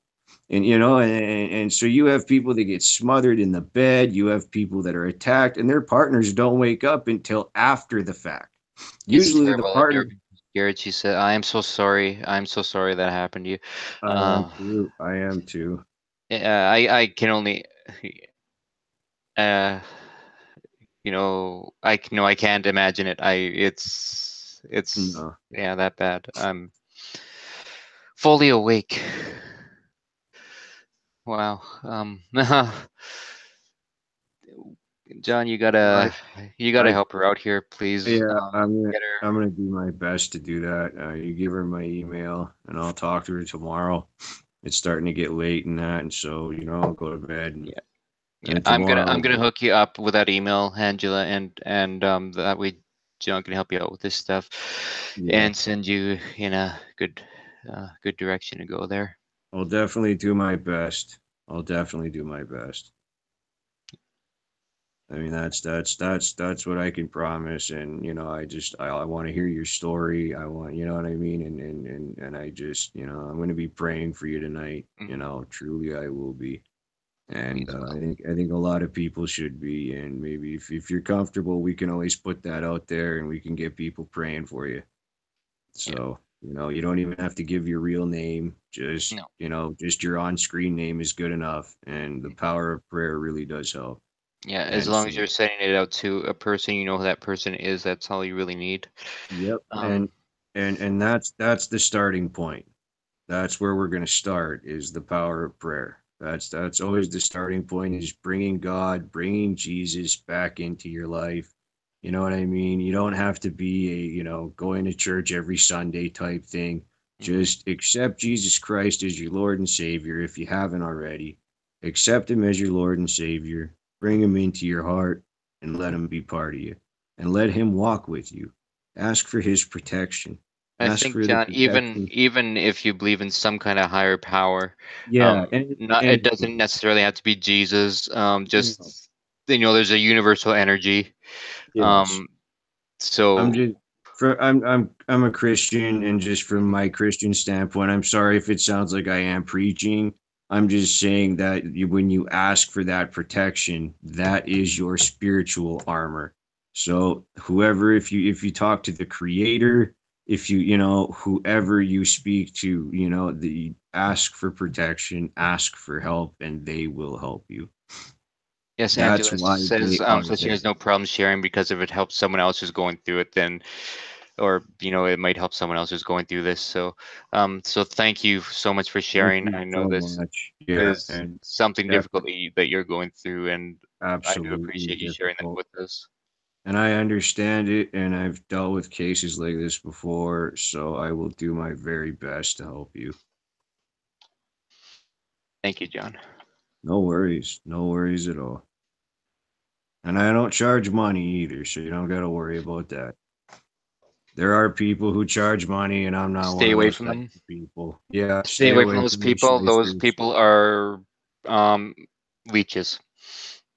And so you have people that get smothered in the bed, you have people that are attacked, and their partners don't wake up until after the fact. It's Usually the terrible. partner, They're scared. She said, "I am so sorry. I'm so sorry that happened to you." I am Uh, too. I am too. I can only, uh, I can't imagine it. It's No. yeah, that bad. I'm fully awake. Wow. John, I you gotta I help her out here, please. yeah, Get her. I'm gonna do my best to do that. You give her my email and I'll talk to her tomorrow. It's starting to get late and that, and so I'll go to bed Yeah, and yeah. then I'm tomorrow. gonna hook you up with that email, Angela, and that way John can help you out with this stuff, Yeah, and send you in a good direction to go there. I'll definitely do my best. I'll definitely do my best. I mean, that's what I can promise. And I want to hear your story. I want, you know what I mean. And I just, I'm going to be praying for you tonight. Mhm. Truly, I will be. Me And as well. I think a lot of people should be. And maybe if you're comfortable, we can always put that out there, and we can get people praying for you. Yeah. So. You don't even have to give your real name. Just, No. just your on-screen name is good enough. And the power of prayer really does help. Yeah, as And long as so, you're sending it out to a person, you know who that person is. That's all you really need. yep. Um, And that's the starting point. That's where we're going to start is the power of prayer. That's always the starting point is bringing God, bringing Jesus back into your life. You know what I mean? You don't have to be going to church every Sunday type thing. mhm. Just accept Jesus Christ as your Lord and Savior if you haven't already. Accept him as your Lord and Savior. Bring him into your heart and let him be part of you. And let him walk with you. Ask for his protection. I Ask think, for the John, even protection. even if you believe in some kind of higher power, Yeah, and not it and doesn't necessarily have to be Jesus. no, Just there's a universal energy. yes. Um, so I'm just I'm a Christian, and just from mhm, my Christian standpoint, I'm sorry if it sounds like I am preaching. I'm just saying that when you ask for that protection, that is your spiritual armor. So whoever, if you talk to the Creator, if whoever you speak to, the ask for protection, ask for help, and they will help you. yes, That's Angela why says they are so she there. has no problem sharing because if it helps someone else who's going through it, then or it might help someone else who's going through this. So thank you so much for Thank sharing. you I know so this much. Yeah, is and something difficult definitely that you're going through, and I do absolutely appreciate you sharing that difficult. with us. And I understand it, and I've dealt with cases like this before, so I will do my very best to help you. Thank you, John. No worries at all. And I don't charge money either, so you don't got to worry about that. There are people who charge money, and I'm not one Stay of away those from type them. of people. Yeah, Stay stay away from away those from the people. Those shysters. people are um, leeches.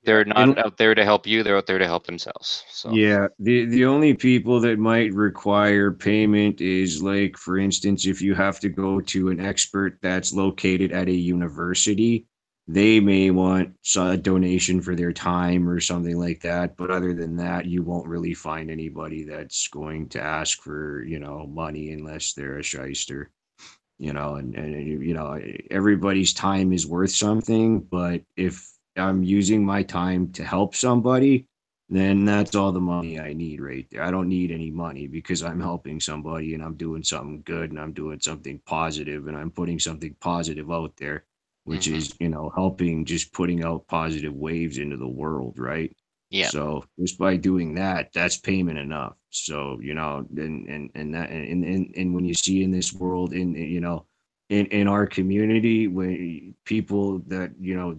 Yeah, They're not out there to help you. They're out there to help themselves. So, yeah, the only people that might require payment is, like, for instance, if you have to go to an expert that's located at a university, they may want a donation for their time or something like that. But other than that, you won't really find anybody that's going to ask for, money unless they're a shyster. And everybody's time is worth something, but if I'm using my time to help somebody, then that's all the money I need right there. I don't need any money because I'm helping somebody and I'm doing something good and I'm doing something positive and I'm putting something positive out there, which hmm, is, helping, just putting out positive waves into the world, right? yeah. So just by doing that, that's payment enough. So, and when you see in this world, in our community, when people that,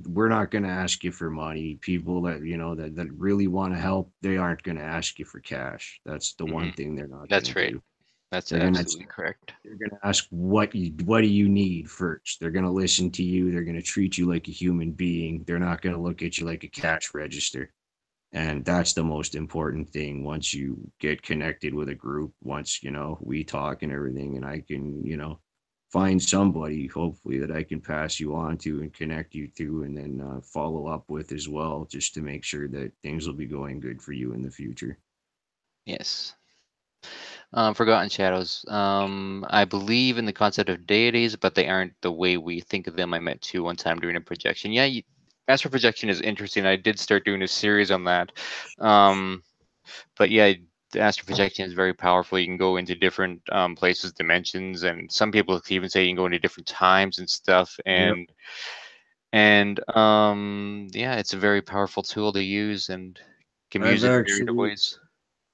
we're not going to ask you for money. People that, that really want to help, they aren't going to ask you for cash. That's the Hmm. one thing they're not going to That's right. do. That's They're going to absolutely correct. they're going to ask what do you need first. They're going to listen to you. They're going to treat you like a human being. They're not going to look at you like a cash register. And that's the most important thing. Once you get connected with a group, once, we talk and everything, and I can, find somebody, hopefully, that I can pass you on to and connect you to, and then follow up with as well, just to make sure that things will be going good for you in the future. Yes. Forgotten Shadows. I believe in the concept of deities, but they aren't the way we think of them. I met two one time doing a projection. Yeah, astral projection is interesting. I did start doing a series on that. Um, but yeah, the astral projection is very powerful. You can go into different places, dimensions, and some people even say you can go into different times and stuff. Yep. And yeah, it's a very powerful tool to use and can be I've used in myriad of actually ways.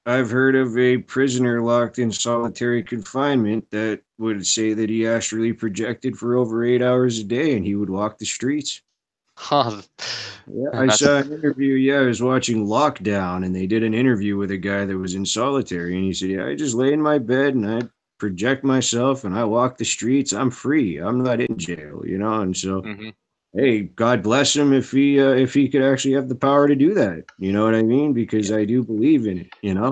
I've heard of a prisoner locked in solitary confinement that would say that he astrally projected for over 8 hours a day and he would walk the streets. Huh, Yeah, I that's saw an interview. Yeah, I was watching Lockdown, and they did an interview with a guy that was in solitary, and he said, "Yeah, I just lay in my bed and I project myself and I walk the streets. I'm free. I'm not in jail, And so, mhm. hey, God bless him if he could actually have the power to do that. You know what I mean? Because I do believe in it.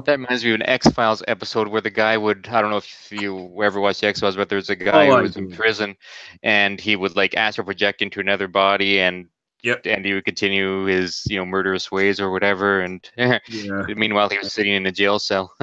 That reminds me of an X-Files episode where the guy would, I don't know if you ever watched the X-Files, but there's a guy Oh, who I was in do. prison and he would like astral project into another body Yep. and he would continue his, murderous ways or whatever. And Yeah. meanwhile, he was sitting in a jail cell.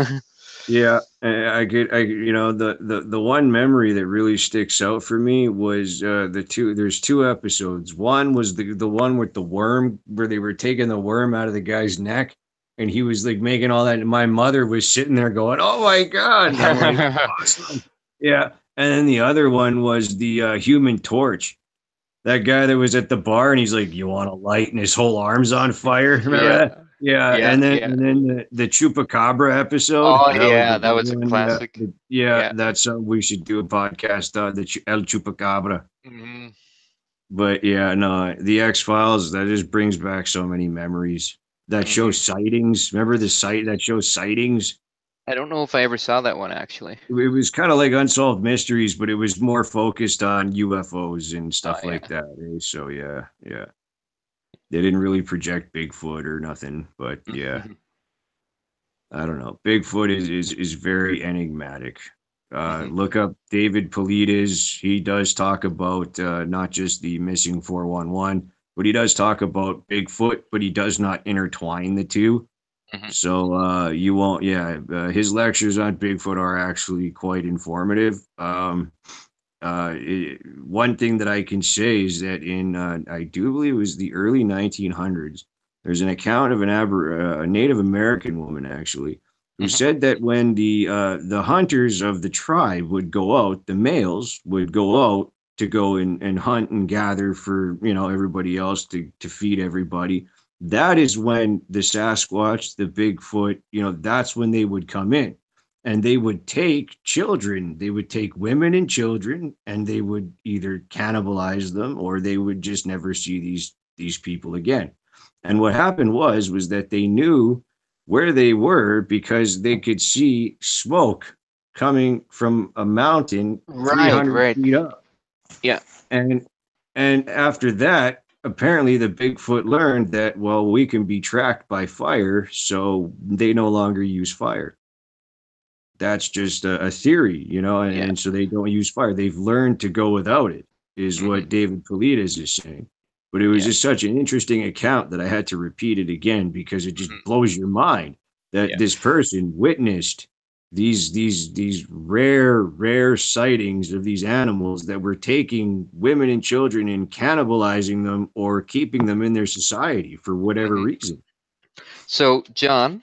Yeah, the one memory that really sticks out for me was there's two episodes. One was the one with the worm where they were taking the worm out of the guy's neck and he was like making all that. And my mother was sitting there going, "Oh my God." And I'm like, awesome. Yeah. And then the other one was the Human Torch. That guy that was at the bar and he's like, "You want a light?" And his whole arm's on fire. Remember Yeah, that? Yeah, yeah, yeah. and then the Chupacabra episode. Oh That was yeah, the that good was a one. Yeah, classic. yeah, Yeah. that's we should do a podcast. El Chupacabra. Hmm. But yeah, no, the X Files. That just brings back so many memories. That show Hmm. Sightings. Remember the site that show Sightings? I don't know if I ever saw that one actually. It was kind of like Unsolved Mysteries, but it was more focused on UFOs and Oh stuff like yeah. that. So yeah, yeah. They didn't really project Bigfoot or nothing, but yeah, I don't know. Bigfoot is very enigmatic. Hmm. Look up David Polides. He does talk about not just the missing 411, but he does talk about Bigfoot, but he does not intertwine the two. Hmm. So you won't, yeah. His lectures on Bigfoot are actually quite informative. One thing that I can say is that in I do believe it was the early 1900s. There's an account of a Native American woman actually who Hmm. said that when the hunters of the tribe would go out, the males would go out to go and hunt and gather for everybody else to feed everybody. That is when the Sasquatch, the Bigfoot, that's when they would come in and they would take children, they would take women and children, and they would either cannibalize them or they would just never see these people again. And what happened was that they knew where they were because they could see smoke coming from a mountain Right, 300 right. feet up. Yeah. And after that, apparently the Bigfoot learned that, well, we can be tracked by fire, so they no longer use fire. That's just a theory, Yeah. and so they don't use fire. They've learned to go without it, is Hmm. what David Polides is saying. But it was Yeah. just such an interesting account that I had to repeat it again because it just Hmm. blows your mind that Yeah. this person witnessed these rare sightings of these animals that were taking women and children and cannibalizing them or keeping them in their society for whatever Hmm. reason. So, John,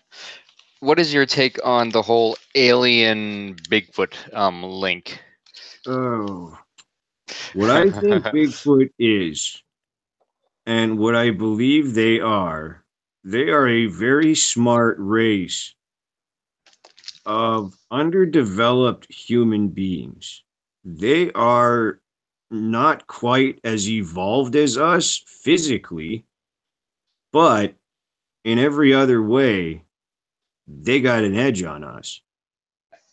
what is your take on the whole alien Bigfoot link? Oh, what I think Bigfoot is and what I believe they are a very smart race of underdeveloped human beings. They are not quite as evolved as us physically, but in every other way, they got an edge on us.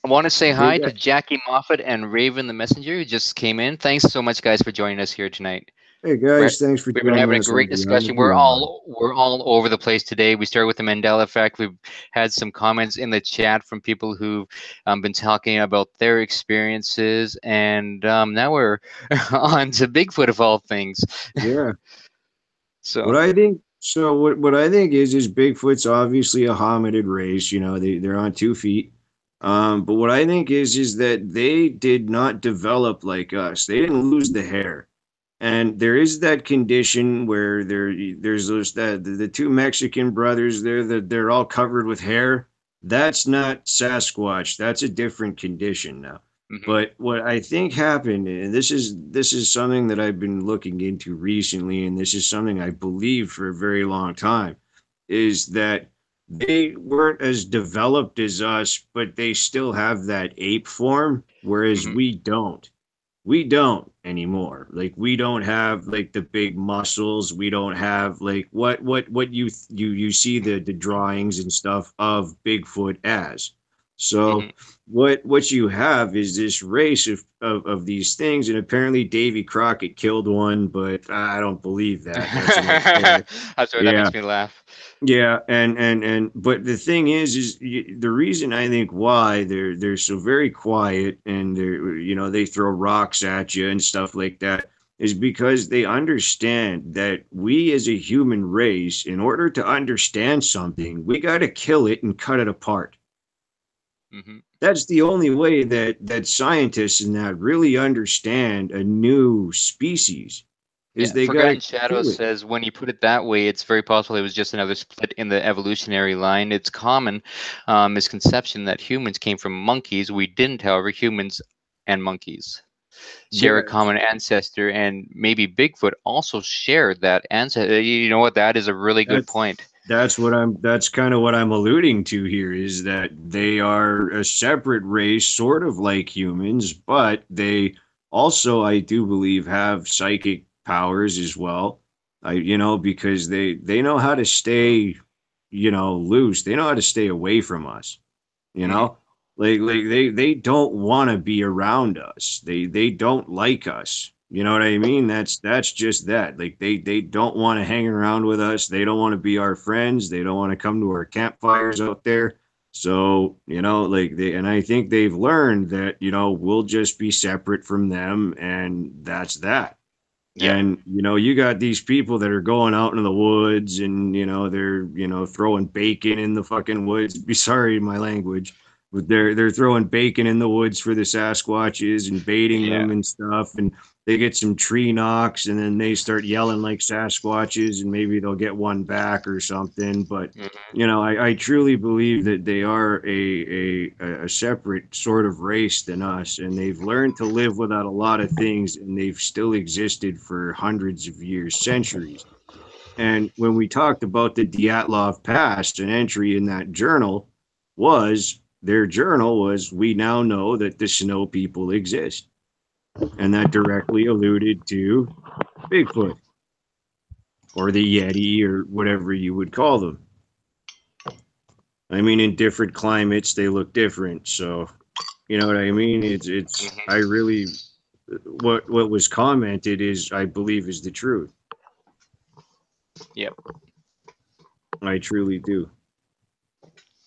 I want to say They hi to got, Jackie Moffat and Raven the Messenger who just came in. Thanks so much, guys, for joining us here tonight. hey We're, guys, thanks for we've been joining having a us on great Beyond the discussion. Beyond. We're all over the place today. We started with the Mandela effect. We've had some comments in the chat from people who've been talking about their experiences, and now we're on to Bigfoot of all things. Yeah. So, What I think so what I think is Bigfoot's obviously a hominid race, they're on 2 feet. But what I think is that they did not develop like us. They didn't lose the hair. And there is that condition where there's those that the two Mexican brothers there that they're all covered with hair. That's not Sasquatch. That's a different condition now. mhm. But what I think happened, and this is something that I've been looking into recently, and this is something I believe for a very long time, is that they weren't as developed as us, but they still have that ape form, whereas Mhm. we don't anymore. Like we don't have like the big muscles. We don't have like what you see the drawings and stuff of Bigfoot as. So Mhm. what you have is this race of these things, and apparently Davy Crockett killed one, but I don't believe that. That's another story. That's why that Yeah, makes me laugh. yeah, and but the thing is the reason I think why they're so very quiet and they throw rocks at you and stuff like that is because they understand that we as a human race, in order to understand something, we got to kill it and cut it apart. Hmm. That's the only way that scientists and that really understand a new species is Yeah, they got to Forgotten Shadow kill it. says when you put it that way, it's very possible it was just another split in the evolutionary line. It's common misconception that humans came from monkeys. We didn't, however, humans and monkeys share a Yeah, common ancestor, and maybe Bigfoot also shared that ancestor. You know what? That is a really good that's point. that's kind of what I'm alluding to here is that they are a separate race, sort of like humans, but they also, I do believe, have psychic powers as well. Because they know how to stay, loose. They know how to stay away from us. You Hmm. know, like they don't want to be around us. They don't like us. You know what I mean? That's just that. Like they don't want to hang around with us. They don't want to be our friends. They don't want to come to our campfires out there. So, and I think they've learned that, we'll just be separate from them, and that's that. Yeah. And, you got these people that are going out in the woods, and, they're, throwing bacon in the fucking woods. Be sorry, my language, but they're throwing bacon in the woods for the Sasquatches and baiting Yeah. them and stuff. And they get some tree knocks, and then they start yelling like Sasquatches, and maybe they'll get one back or something. But, Hmm. I truly believe that they are a separate sort of race than us, and they've learned to live without a lot of things, and they've still existed for hundreds of years, centuries. And when we talked about the Dyatlov Pass, an entry in that journal their journal was, we now know that the snow people exist. And that directly alluded to Bigfoot or the Yeti or whatever you would call them. I mean, in different climates, they look different. So, you know what I mean? I Hmm. really, what was commented is, I believe, is the truth. Yep. I truly do.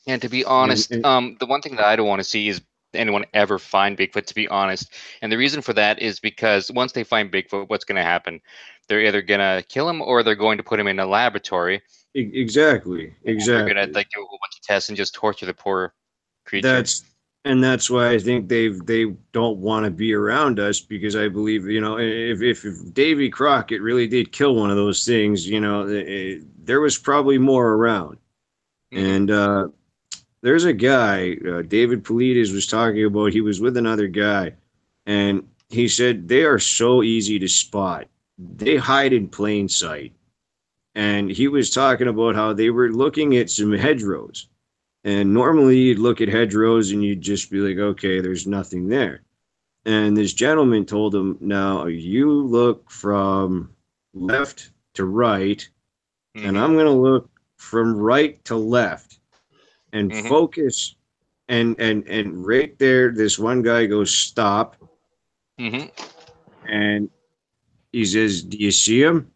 And to be And, honest, and the one thing that I don't want to see is anyone ever find Bigfoot, to be honest. And the reason for that is because once they find Bigfoot, what's going to happen? They're either going to kill him or they're going to put him in a laboratory exactly, and they're going to exactly. like do a whole bunch of tests and just torture the poor creature. That's that's why I think they don't want to be around us, because I believe, if Davy Crockett really did kill one of those things, there was probably more around. Hmm. And there's a guy, David Polides was talking about. He was with another guy, and he said they are so easy to spot. They hide in plain sight. And he was talking about how they were looking at some hedgerows. And normally you'd look at hedgerows and you'd just be like, okay, there's nothing there. And this gentleman told him, now you look from left to right, and Hmm. I'm going to look from right to left and Hmm. focus. And right there, this one guy goes, stop. Hmm. And he says, do you see him?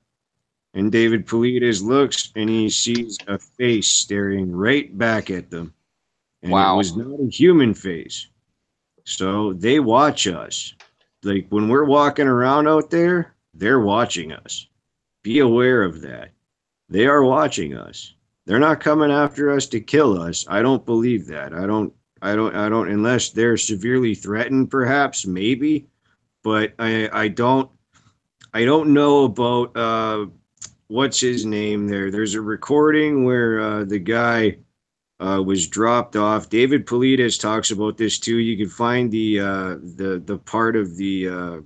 And David Polides looks and he sees a face staring right back at them. And it Wow. was not a human face. So they watch us. Like when we're walking around out there, they're watching us. Be aware of that. They are watching us. They're not coming after us to kill us. I don't believe that. I don't, unless they're severely threatened, perhaps, maybe. But I don't know about, what's his name there. There's a recording where the guy was dropped off. David Polides talks about this too. You can find the part of the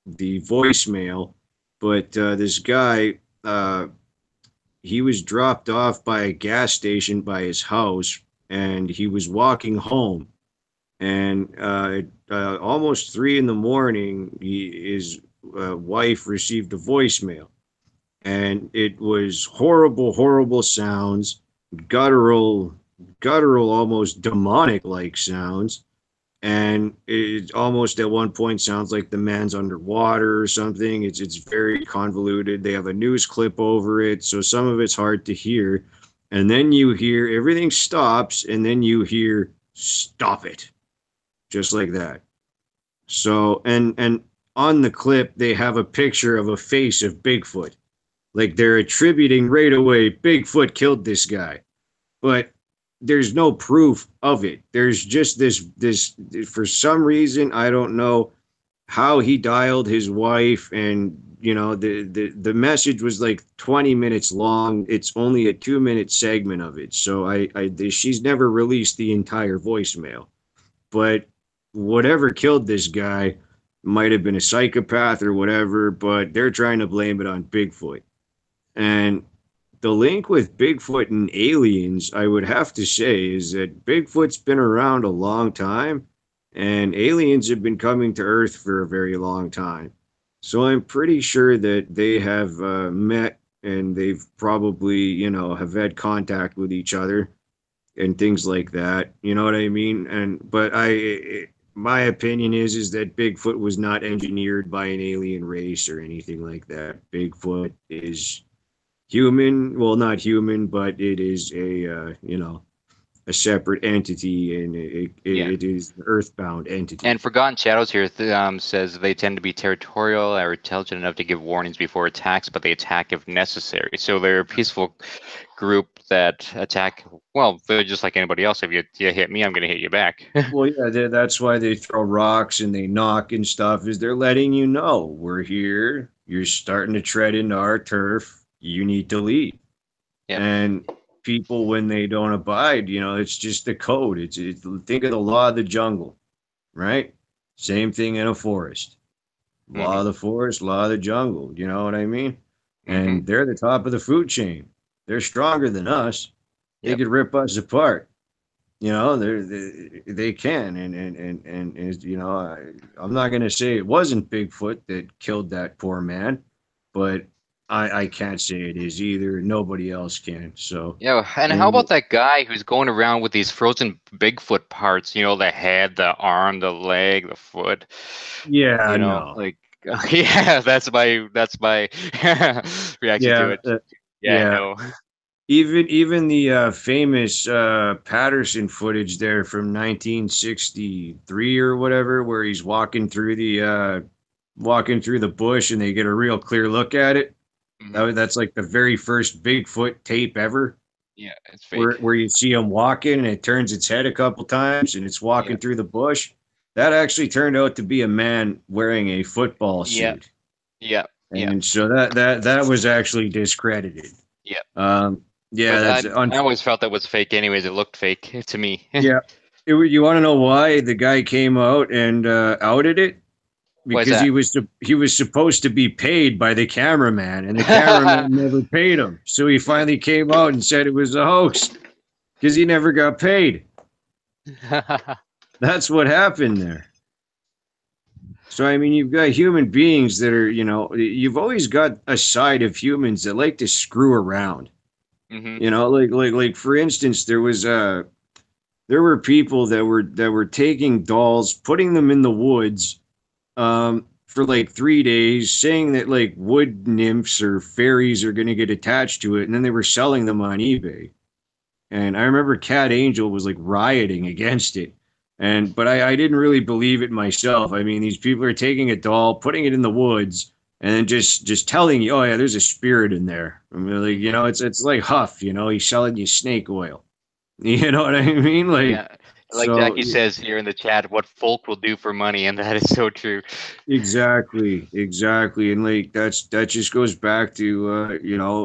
voicemail, but this guy, he was dropped off by a gas station by his house, and he was walking home. And almost 3 in the morning, his wife received a voicemail, and it was horrible, horrible sounds, guttural, guttural, almost demonic like sounds. And it almost at one point sounds like the man's underwater or something. It's very convoluted. They have a news clip over it, so some of it's hard to hear. And then you hear everything stops, and then you hear stop it, just like that. So and on the clip they have a picture of a face of Bigfoot. Like they're attributing right away, Bigfoot killed this guy. But there's no proof of it. There's just this for some reason, I don't know how he dialed his wife, and the message was like 20 minutes long. It's only a 2-minute segment of it, so she's never released the entire voicemail. But whatever killed this guy might have been a psychopath or whatever, but they're trying to blame it on Bigfoot. And the link with Bigfoot and aliens, I would have to say, is that Bigfoot's been around a long time and aliens have been coming to Earth for a very long time. So I'm pretty sure that they have met, and they've probably, have had contact with each other and things like that. You know what I mean? But my opinion is that Bigfoot was not engineered by an alien race or anything like that. Bigfoot is human. Well, not human, but it is a separate entity, and it is an earthbound entity. And Forgotten Shadows here says they tend to be territorial or intelligent enough to give warnings before attacks, but they attack if necessary. So they're a peaceful group that attack. Well, they're just like anybody else. If you hit me, I'm going to hit you back. Well, yeah, that's why they throw rocks and they knock and stuff, is they're letting you know we're here. You're starting to tread into our turf. You need to leave. Yep. And people, when they don't abide, it's just the code. It's think of the law of the jungle, right? Same thing in a forest. Law of the forest, law of the jungle. You know what I mean? And they're the top of the food chain. They're stronger than us. They could rip us apart. They can, and I'm not going to say it wasn't Bigfoot that killed that poor man, but I can't say it is either. Nobody else can. So yeah, and how about that guy who's going around with these frozen Bigfoot parts? The head, the arm, the leg, the foot. Yeah, no. Like yeah, that's my reaction to it. Yeah, no. Even the famous Patterson footage there from 1963 or whatever, where he's walking through the bush and they get a real clear look at it. That's like the very first Bigfoot tape ever. Yeah, it's fake. Where you see him walking and it turns its head a couple times and it's walking through the bush. That actually turned out to be a man wearing a football suit. Yeah. And so that was actually discredited. Yeah. I always felt that was fake anyways. It looked fake to me. Yeah. You want to know why the guy came out and outed it? Because he was supposed to be paid by the cameraman, and the cameraman never paid him. So he finally came out and said it was a hoax because he never got paid. That's what happened there. So, I mean, you've got human beings that are, you've always got a side of humans that like to screw around. Like for instance, there were people that were taking dolls, putting them in the woods for like 3 days, saying that like wood nymphs or fairies are going to get attached to it, and then they were selling them on eBay. And I remember Cat Angel was like rioting against it, but I didn't really believe it myself. I mean, these people are taking a doll, putting it in the woods, and then just telling you, oh yeah, there's a spirit in there. I mean, like, it's like Huff, he's selling you snake oil. You know what I mean? Like, yeah. Like Jackie says here in the chat, what folk will do for money, and that is so true. Exactly, and like that just goes back to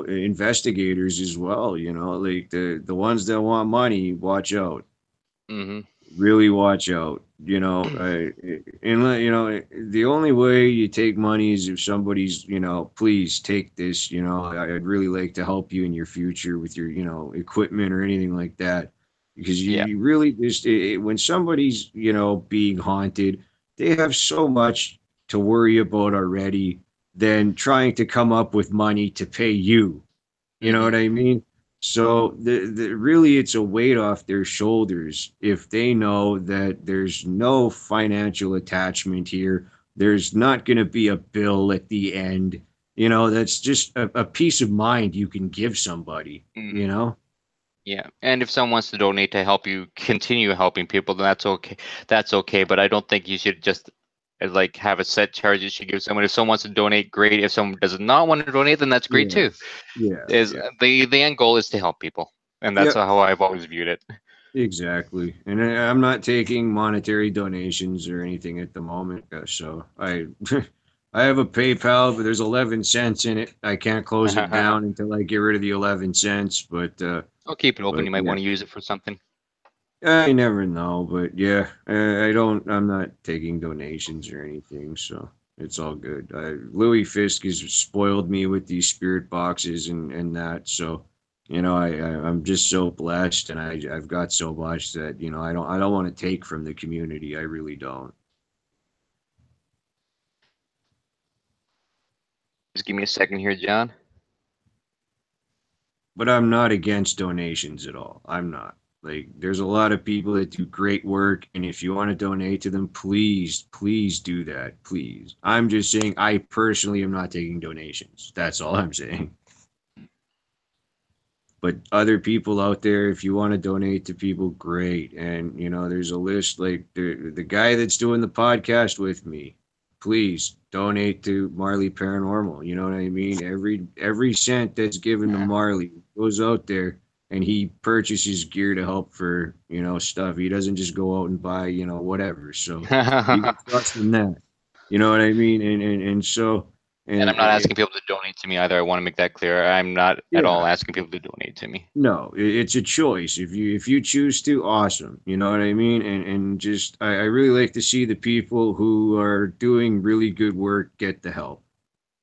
investigators as well. Like the ones that want money, watch out. Really watch out. The only way you take money is if somebody's please take this. I'd really like to help you in your future with your equipment or anything like that. Because you really just when somebody's being haunted, they have so much to worry about already than trying to come up with money to pay you. You know what I mean? So really, it's a weight off their shoulders if they know that there's no financial attachment here. There's not going to be a bill at the end. That's just a peace of mind you can give somebody. Yeah, and if someone wants to donate to help you continue helping people, then that's okay. That's okay, but I don't think you should just like have a set charge you should give someone. If someone wants to donate, great. If someone does not want to donate, then that's great too. The end goal is to help people, and that's how I've always viewed it. Exactly. And I'm not taking monetary donations or anything at the moment. So I I have a PayPal, but there's 11 cents in it. I can't close it down until I get rid of the 11 cents. I'll keep it open. But You might yeah, want to use it for something. I never know. But yeah, I don't. I'm not taking donations or anything. So it's all good. Louis Fisk has spoiled me with these spirit boxes and that. So I'm just so blessed, and I've got so much that I don't want to take from the community. I really don't. Just give me a second here, John. But I'm not against donations at all. I'm not. Like, there's a lot of people that do great work, and if you want to donate to them, please, please do that. Please. I'm just saying, I personally am not taking donations. That's all I'm saying. But other people out there, if you want to donate to people, great. And there's a list like the guy that's doing the podcast with me. Please donate to Marlee Paranormal. You know what I mean? Every cent that's given to Marlee goes out there, and he purchases gear to help for stuff. He doesn't just go out and buy whatever. So you can trust in that. You know what I mean? And so And and I'm not asking people to donate to me either. I want to make that clear. I'm not at yeah. all asking people to donate to me. No, it's a choice. If you choose to, awesome. You know what I mean? And just I really like to see the people who are doing really good work get the help.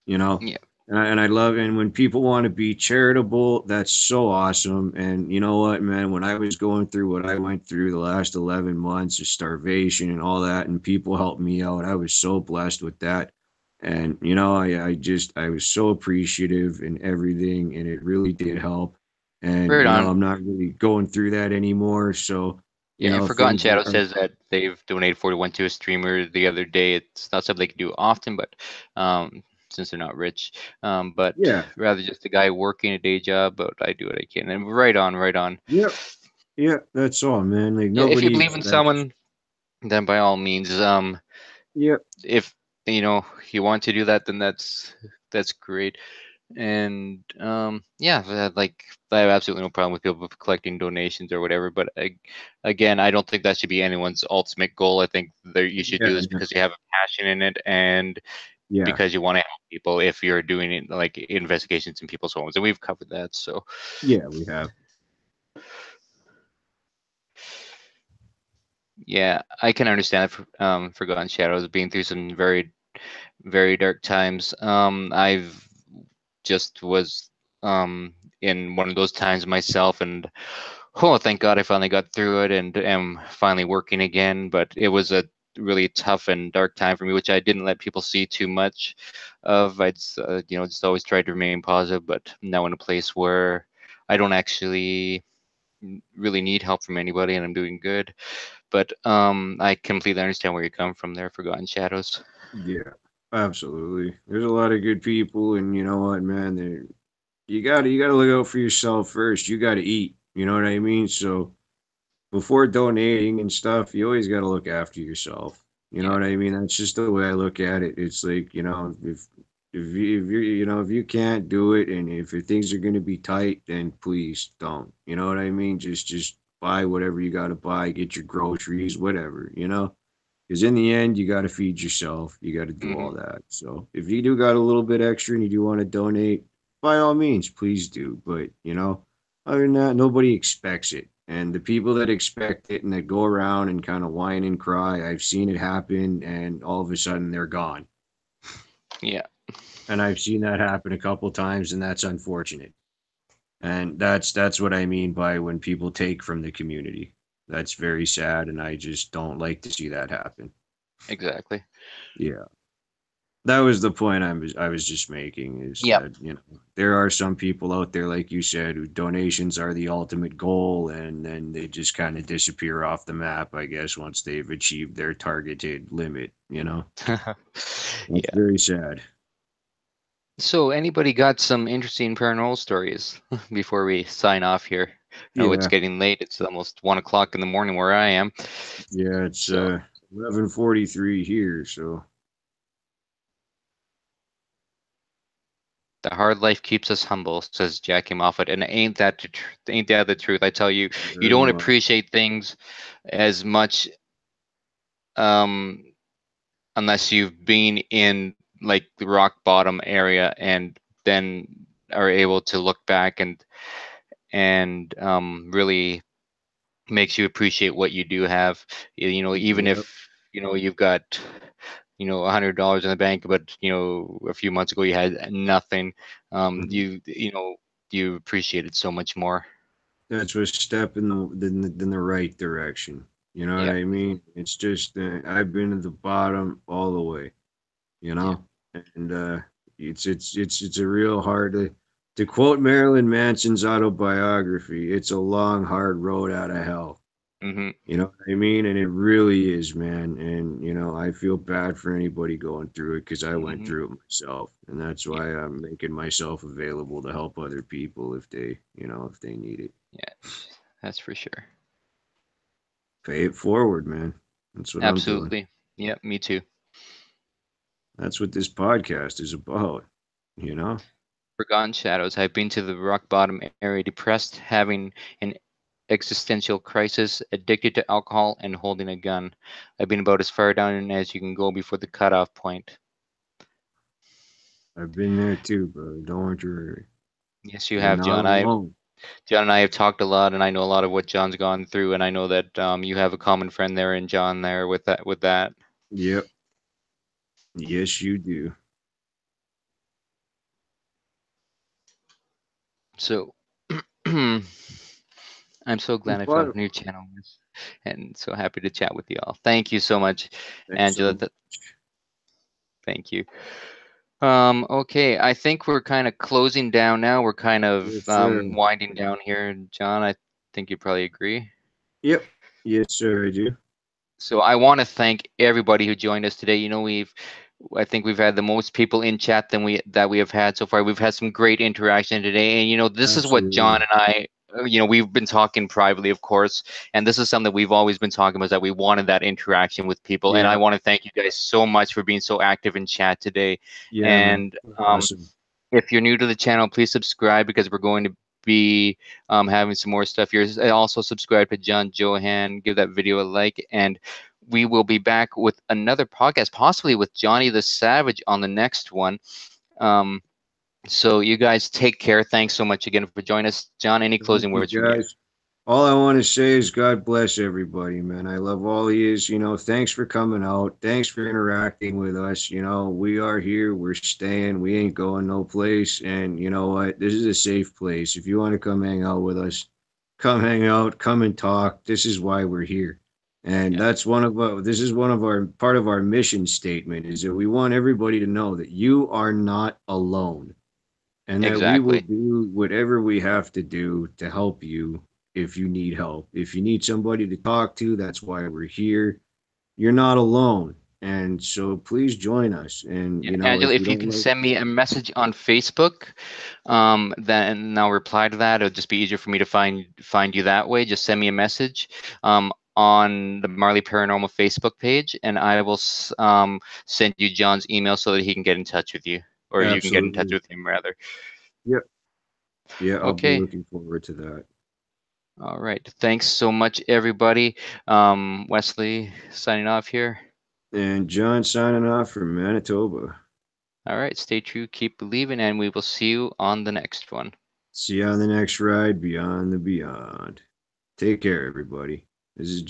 You know, Yeah. and I love and when people want to be charitable, that's so awesome. And you know what, man? When I was going through what I went through the last 11 months of starvation and all that, and people helped me out, I was so blessed with that. And I was so appreciative and everything, and it really did help. And Right on. I'm not really going through that anymore. So Yeah, and Forgotten things Shadow are says that they've donated 41 to a streamer the other day. It's not something they can do often, but since they're not rich, but yeah, rather just a guy working a day job. But I do what I can. And right on, right on. yep, yeah. That's all, man. Like Yeah, if you nobody believe in expects. someone, then by all means, Yep. if you want to do that, then that's great. And yeah, like I have absolutely no problem with people collecting donations or whatever. But again, I don't think that should be anyone's ultimate goal. I think that you should do Yeah. this because you have a passion in it and Yeah. because you want to help people. If you're doing it like investigations in people's homes, and we've covered that. So Yeah. We have. yeah, I can understand Forgotten Shadows being through some very very dark times. I've just was in one of those times myself, and oh, thank God I finally got through it and am finally working again. But it was a really tough and dark time for me, which I didn't let people see too much of. I'd just always tried to remain positive, but now in a place where I don't actually really need help from anybody, and I'm doing good. But I completely understand where you come from there, Forgotten Shadows. Yeah. Absolutely. There's a lot of good people, and you know what, man? You gotta look out for yourself first. You gotta eat. You know what I mean? So before donating and stuff, you always gotta look after yourself. You know Yeah. what I mean? That's just the way I look at it. It's like if you can't do it, and if things are gonna be tight, then please don't. You know what I mean? Just buy whatever you gotta buy, get your groceries, whatever. Because in the end, you got to feed yourself. You got to do Hmm. all that. So if you do got a little bit extra and you do want to donate, by all means, please do. But other than that, nobody expects it. And the people that expect it and that go around and kind of whine and cry, I've seen it happen, and all of a sudden they're gone. Yeah. And I've seen that happen a couple times, and that's unfortunate. And that's what I mean by when people take from the community. That's very sad, and I just don't like to see that happen. Exactly. Yeah. That was the point I was just making is Yep. that there are some people out there like you said who donations are the ultimate goal, and then they just kind of disappear off the map, I guess, once they've achieved their targeted limit. That's Yeah. very sad. So, anybody got some interesting paranormal stories before we sign off here? Oh, it's Yeah. getting late. It's almost 1 o'clock in the morning where I am. Yeah, it's So, 11:43 here, so The hard life keeps us humble, says Jackie Moffat, and ain't that the truth? I tell you, you Very don't much. appreciate things as much um, unless you've been in like the rock bottom area and then are able to look back and really makes you appreciate what you do have. Even Yep. if you've got $100 in the bank, but a few months ago you had nothing. Mhm. You appreciate it so much more. That's a step in the right direction. You know what Yeah, I mean? It's just I've been at the bottom all the way. You yeah. know, and it's a real hard to quote Marilyn Manson's autobiography. It's a long, hard road out of hell. Hmm. You know what I mean? And it really is, man. And I feel bad for anybody going through it because I went Hmm. through it myself, and that's Yeah, why I'm making myself available to help other people if they need it. yeah, that's for sure. Pay it forward, man. That's what I'm doing. Absolutely. Yeah, me too. That's what this podcast is about. You know? Forgotten Shadows. I've been to the rock bottom area, depressed, having an existential crisis, addicted to alcohol, and holding a gun. I've been about as far down as you can go before the cutoff point. I've been there too, brother. Don't worry. Yes, you You're have, not John. alone. John and I have talked a lot, and I know a lot of what John's gone through, and I know that you have a common friend there in John there with that. With that. Yep. Yes, you do. So, I'm so Well, glad I found fun. a new channel, and so happy to chat with you all. Thank you so much, Thanks so Angela. much. Thank you. Okay, I think we're kind of closing down now. We're kind of Yes, sir. winding down here, John. I think you probably agree. Yep. Yes, sir, I do. So I want to thank everybody who joined us today. I think we've had the most people in chat than we have had so far. We've had some great interaction today, and this is what John Absolutely. and I, we've been talking privately, of course, and this is something that we've always been talking about, is that we wanted that interaction with people, and I Yeah. want to thank you guys so much for being so active in chat today. Yeah, man. And Awesome. if you're new to the channel, please subscribe because we're going to be having some more stuff here. Also subscribe to John Johan, give that video a like, and we will be back with another podcast, possibly with Johnny the Savage on the next one. Um, so you guys take care. Thanks so much again for joining us. John, any Thank closing you, words from you? guys. All I want to say is God bless everybody, man. I love all he is. Thanks for coming out. Thanks for interacting with us. We are here. We're staying. We ain't going no place. And you know what? This is a safe place. If you want to come hang out with us, come hang out. Come and talk. This is why we're here. And Yeah, that's this is one of our part of our mission statement is that we want everybody to know that you are not alone and that we will exactly. do whatever we have to do to help you if you need help. If you need somebody to talk to, that's why we're here. You're not alone. And so please join us. And, Yeah, Angela, if you if you don't can like, send me a message on Facebook, then I'll reply to that. It'll just be easier for me to find you that way. Just send me a message on the Marlee Paranormal Facebook page, and I will send you John's email so that he can get in touch with you, or you can get in touch absolutely. with him rather. Yep. Yeah, I'll be Okay. looking forward to that. All right. Thanks so much, everybody. Wesley signing off here. And John signing off from Manitoba. All right. Stay true. Keep believing, and we will see you on the next one. See you on the next ride beyond the beyond. Take care, everybody. This is